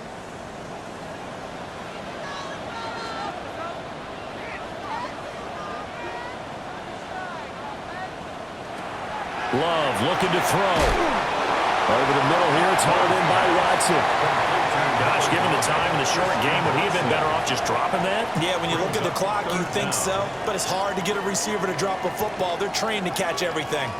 Love looking to throw. Over the middle here, it's hauled in by Watson. Gosh, given the time in the short game, would he have been better off just dropping that? Yeah, when you look at the clock, you think so. But it's hard to get a receiver to drop a football. They're trained to catch everything.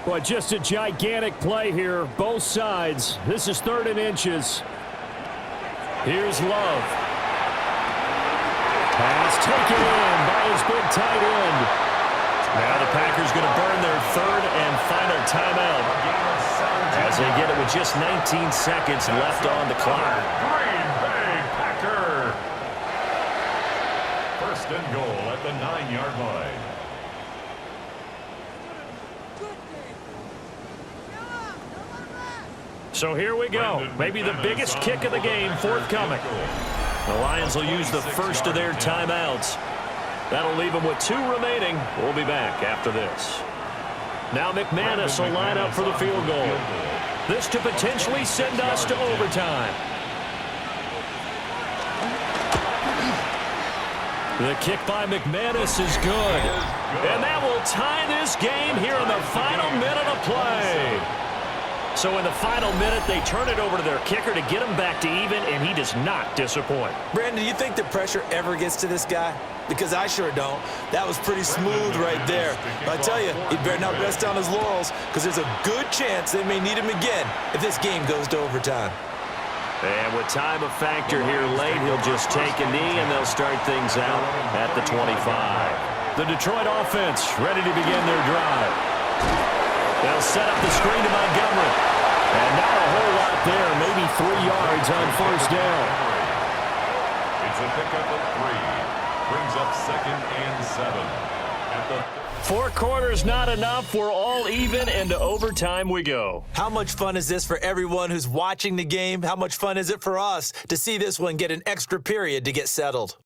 Well, just a gigantic play here, both sides. This is 3rd and inches. Here's Love. Pass taken in by his big tight end. Now the Packers going to burn their 3rd and final timeout as they get it with just 19 seconds left on the clock. Green Bay Packer. 1st and goal at the 9-yard line. So here we go. Maybe the biggest kick of the game forthcoming. The Lions will use the first of their timeouts. That'll leave them with 2 remaining. We'll be back after this. Now McManus will line up for the field goal. This to potentially send us to overtime. The kick by McManus is good. And that will tie this game here in the final minute of play. So in the final minute, they turn it over to their kicker to get him back to even, and he does not disappoint. Brandon, do you think the pressure ever gets to this guy? Because I sure don't. That was pretty smooth right there. But I tell you, he better not rest on his laurels because there's a good chance they may need him again if this game goes to overtime. And with time of factor here late, he'll just take a knee, and they'll start things out at the 25. The Detroit offense ready to begin their drive. They'll set up the screen to Montgomery. And not a whole lot there, maybe 3 yards on 1st down. It's a pickup of 3. Brings up 2nd and 7. At the 4 quarters not enough. We're all even, and to overtime we go. How much fun is this for everyone who's watching the game? How much fun is it for us to see this one get an extra period to get settled?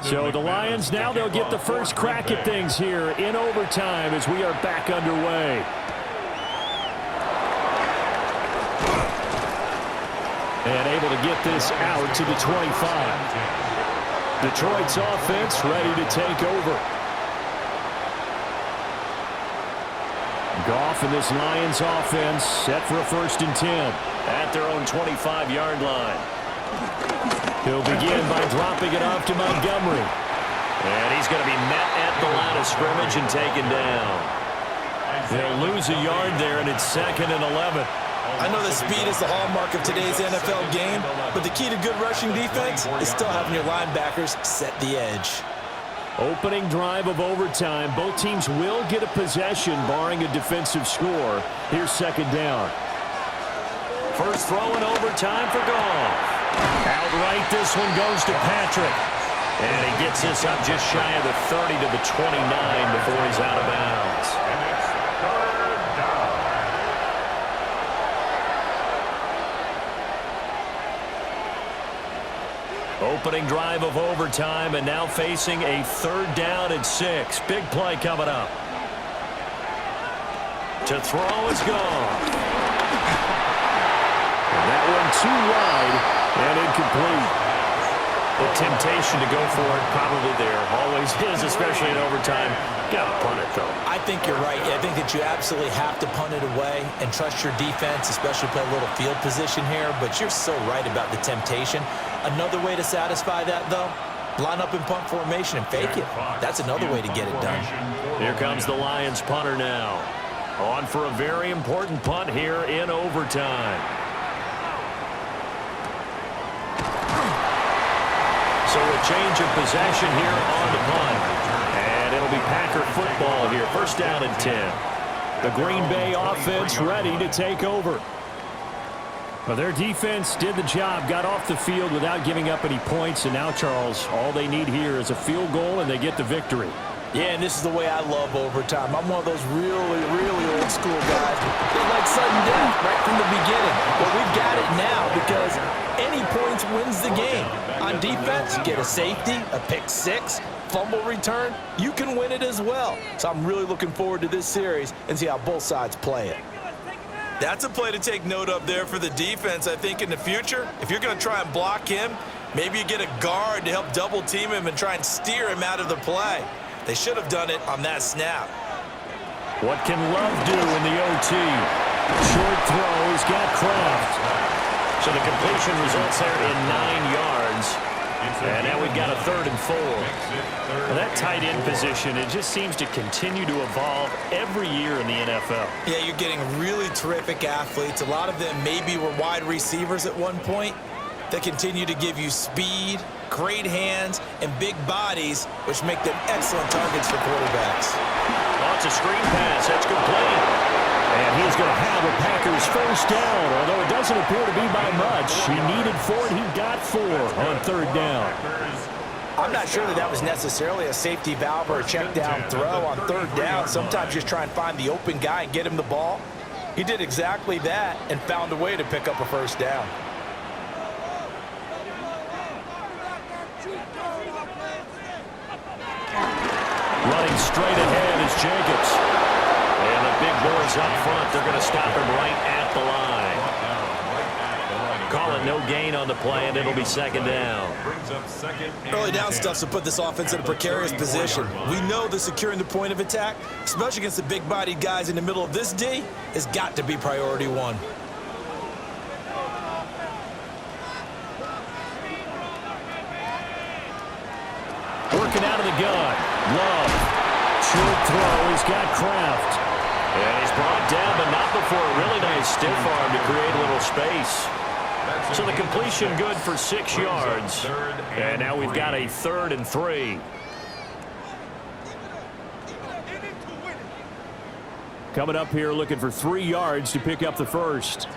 So the Lions, now they'll get the first crack at things here in overtime as we are back underway. And able to get this out to the 25. Detroit's offense ready to take over. Goff and this Lions offense set for a 1st and 10 at their own 25-yard line. He'll begin by dropping it off to Montgomery. And he's going to be met at the line of scrimmage and taken down. They'll lose a yard there, and it's 2nd and 11. I know that speed is the hallmark of today's NFL game, but the key to good rushing defense is still having your linebackers set the edge. Opening drive of overtime. Both teams will get a possession, barring a defensive score. Here's 2nd down. First throw in overtime for Goff. Outright, this one goes to Patrick. And he gets this up just shy of the 30 to the 29 before he's out of bounds. And it's 3rd down. Opening drive of overtime, and now facing a 3rd down and 6. Big play coming up. To throw is gone. And that one too wide and incomplete. The temptation to go for it probably there. Always is, especially in overtime. Got to punt it, though. I think you're right. I think that you absolutely have to punt it away and trust your defense, especially play a little field position here. But you're so right about the temptation. Another way to satisfy that, though, line up in punt formation and fake it. That's another way to get it done. Here comes the Lions punter now. On for a very important punt here in overtime. So a change of possession here on the punt. And it'll be Packer football here. First down and 10. The Green Bay offense ready to take over. Well, their defense did the job, got off the field without giving up any points. And now, Charles, all they need here is a field goal, and they get the victory. Yeah, and this is the way I love overtime. I'm one of those really, really old school guys. They like sudden death right from the beginning. But we've got it now because any points wins the game. On defense, get a safety, a pick six, fumble return, you can win it as well. So I'm really looking forward to this series and see how both sides play it. That's a play to take note of there for the defense. I think in the future, if you're going to try and block him, maybe you get a guard to help double team him and try and steer him out of the play. They should have done it on that snap. What can Love do in the OT? Short throw, he's got Kraft. So the completion results there in 9 yards. And now we've got a 3rd and 4. Well, that tight end position, it just seems to continue to evolve every year in the NFL. Yeah, you're getting really terrific athletes. A lot of them maybe were wide receivers at one point. They continue to give you speed, great hands, and big bodies, which make them excellent targets for quarterbacks. Oh, it's a screen pass. That's complete. And he's going to have a Packers first down, although it doesn't appear to be by much. He needed 4, and he got 4 on 3rd down. I'm not sure that was necessarily a safety valve or a check down throw on 3rd down. Sometimes just try and find the open guy and get him the ball. He did exactly that and found a way to pick up a first down. Running straight ahead is Jacobs. And the big boys up front, they're going to stop him right at the line. Call it no gain on the play, and it'll be 2nd down. Early down stuff to put this offense in a precarious position. We know that securing the point of attack, especially against the big-bodied guys in the middle of this D, has got to be priority 1. Working out of the gun. Love. Short throw. He's got Kraft. And he's brought down, but not before a really nice stiff arm to create a little space. So the completion good for 6 yards. And now we've got a 3rd and 3. Coming up here looking for 3 yards to pick up the first.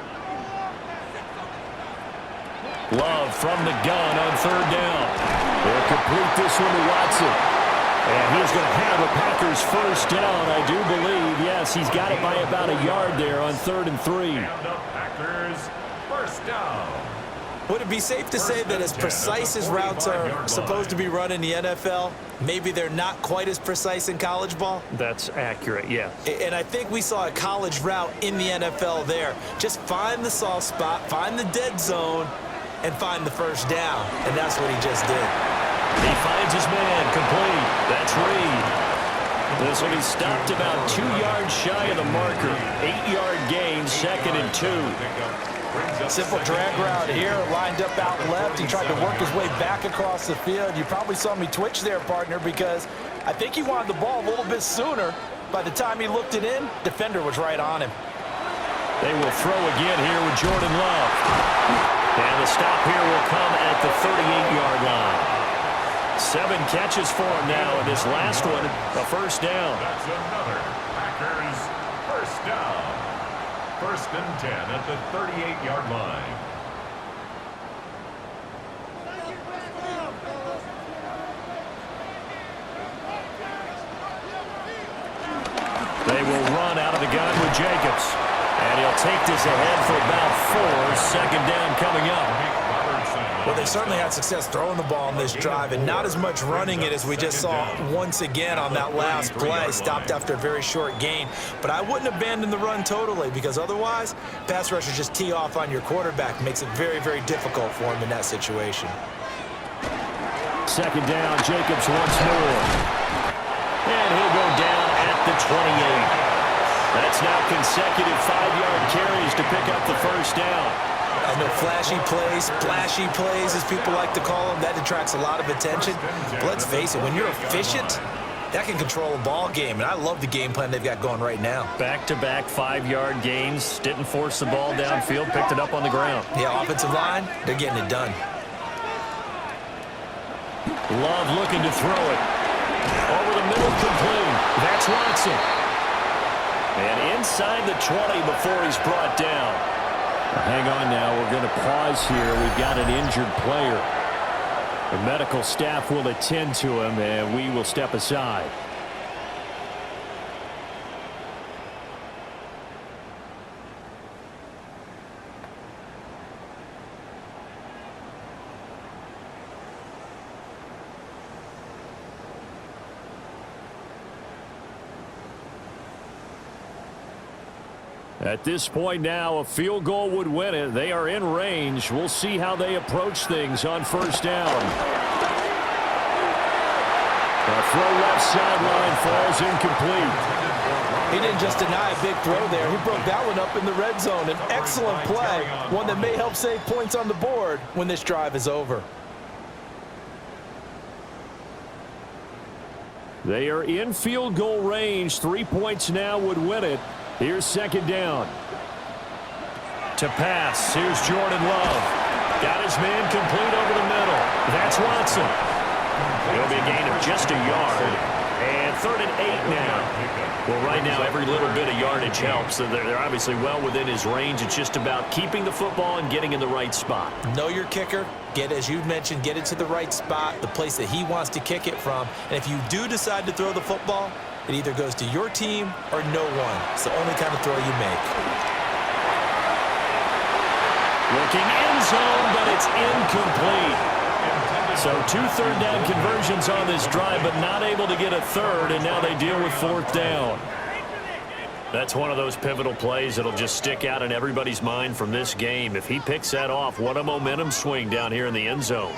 Love from the gun on 3rd down. They'll complete this one to Watson. And he's going to have a Packers first down, I do believe. Yes, he's got it by about a yard there on 3rd and 3. And the Packers first down. Would it be safe to say that as precise as routes are supposed to be run in the NFL, maybe they're not quite as precise in college ball? That's accurate, yeah. And I think we saw a college route in the NFL there. Just find the soft spot, find the dead zone, and find the first down. And that's what he just did. He finds his man complete. That's Reed. This will be stopped about 2 yards shy of the marker. 8-yard gain, 2nd and 2. Simple drag route here, lined up out left. He tried to work his way back across the field. You probably saw me twitch there, partner, because I think he wanted the ball a little bit sooner. By the time he looked it in, defender was right on him. They will throw again here with Jordan Love. And the stop here will come at the 38-yard line. 7 catches for him now, and this last one, a first down. That's another Packers first down. 1st and 10 at the 38-yard line. They will run out of the gun with Jacobs. And he'll take this ahead for about 4. 2nd down coming up. Well, they certainly had success throwing the ball on this drive and not as much running it as we just saw once again on that last play. Stopped after a very short gain. But I wouldn't abandon the run totally, because otherwise, pass rushers just tee off on your quarterback. Makes it very, very difficult for him in that situation. Second down, Jacobs once more. And he'll go down at the 28. That's now consecutive 5-yard carries to pick up the first down. I know flashy plays, splashy plays, as people like to call them, that attracts a lot of attention. But let's face it, when you're efficient, that can control a ball game. And I love the game plan they've got going right now. Back-to-back 5-yard gains. Didn't force the ball downfield, picked it up on the ground. Yeah, offensive line, they're getting it done. Love looking to throw it. Over the middle, complete. That's Watson. And inside the 20 before he's brought down. Hang on now. We're going to pause here. We've got an injured player. The medical staff will attend to him, and we will step aside. At this point now, a field goal would win it. They are in range. We'll see how they approach things on first down. A throw left sideline falls incomplete. He didn't just deny a big throw there. He broke that one up in the red zone. An excellent play, one that may help save points on the board when this drive is over. They are in field goal range. 3 points now would win it. Here's second down. To pass. Here's Jordan Love. Got his man complete over the middle. That's Watson. It'll be a gain of just a yard. And 3rd and 8 now. Well, right now, every little bit of yardage helps. So they're obviously well within his range. It's just about keeping the football and getting in the right spot. Know your kicker. Get, as you mentioned, get it to the right spot, the place that he wants to kick it from. And if you do decide to throw the football, it either goes to your team or no one. It's the only kind of throw you make. Looking end zone, but it's incomplete. So 2 third-down conversions on this drive, but not able to get a third, and now they deal with 4th down. That's one of those pivotal plays that'll just stick out in everybody's mind from this game. If he picks that off, what a momentum swing down here in the end zone.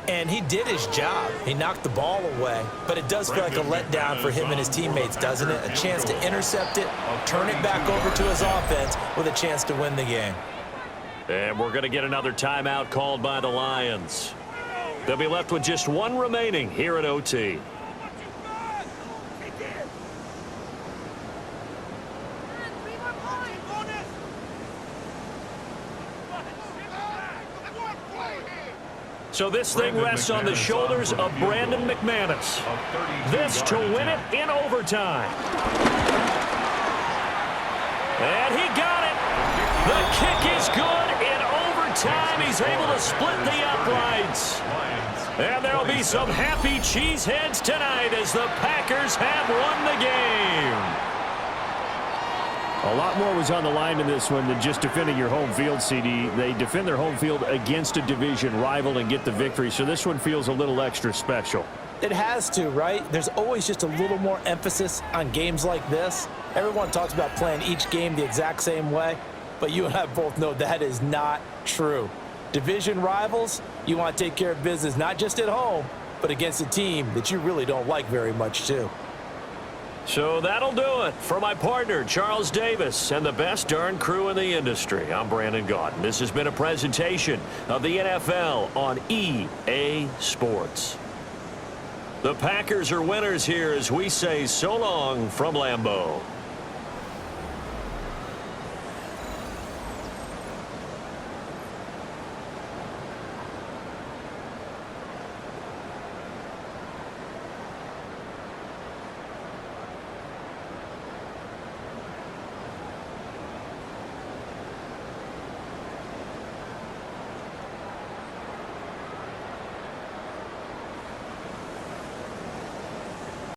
And he did his job. He knocked the ball away. But it does feel like a letdown for him and his teammates, doesn't it? A chance to intercept it, turn it back over to his offense with a chance to win the game. And we're going to get another timeout called by the Lions. They'll be left with just one remaining here at OT. So this thing rests on the shoulders of Brandon McManus. This to win it in overtime. And he got it. The kick is good in overtime. He's able to split the uprights. And there'll be some happy cheeseheads tonight as the Packers have won the game. A lot more was on the line in this one than just defending your home field, CD. They defend their home field against a division rival and get the victory, so this one feels a little extra special. It has to, right? There's always just a little more emphasis on games like this. Everyone talks about playing each game the exact same way, but you and I both know that is not true. Division rivals, you want to take care of business not just at home, but against a team that you really don't like very much, too. So that'll do it for my partner, Charles Davis, and the best darn crew in the industry. I'm Brandon Gaudin. This has been a presentation of the NFL on EA Sports. The Packers are winners here as we say so long from Lambeau.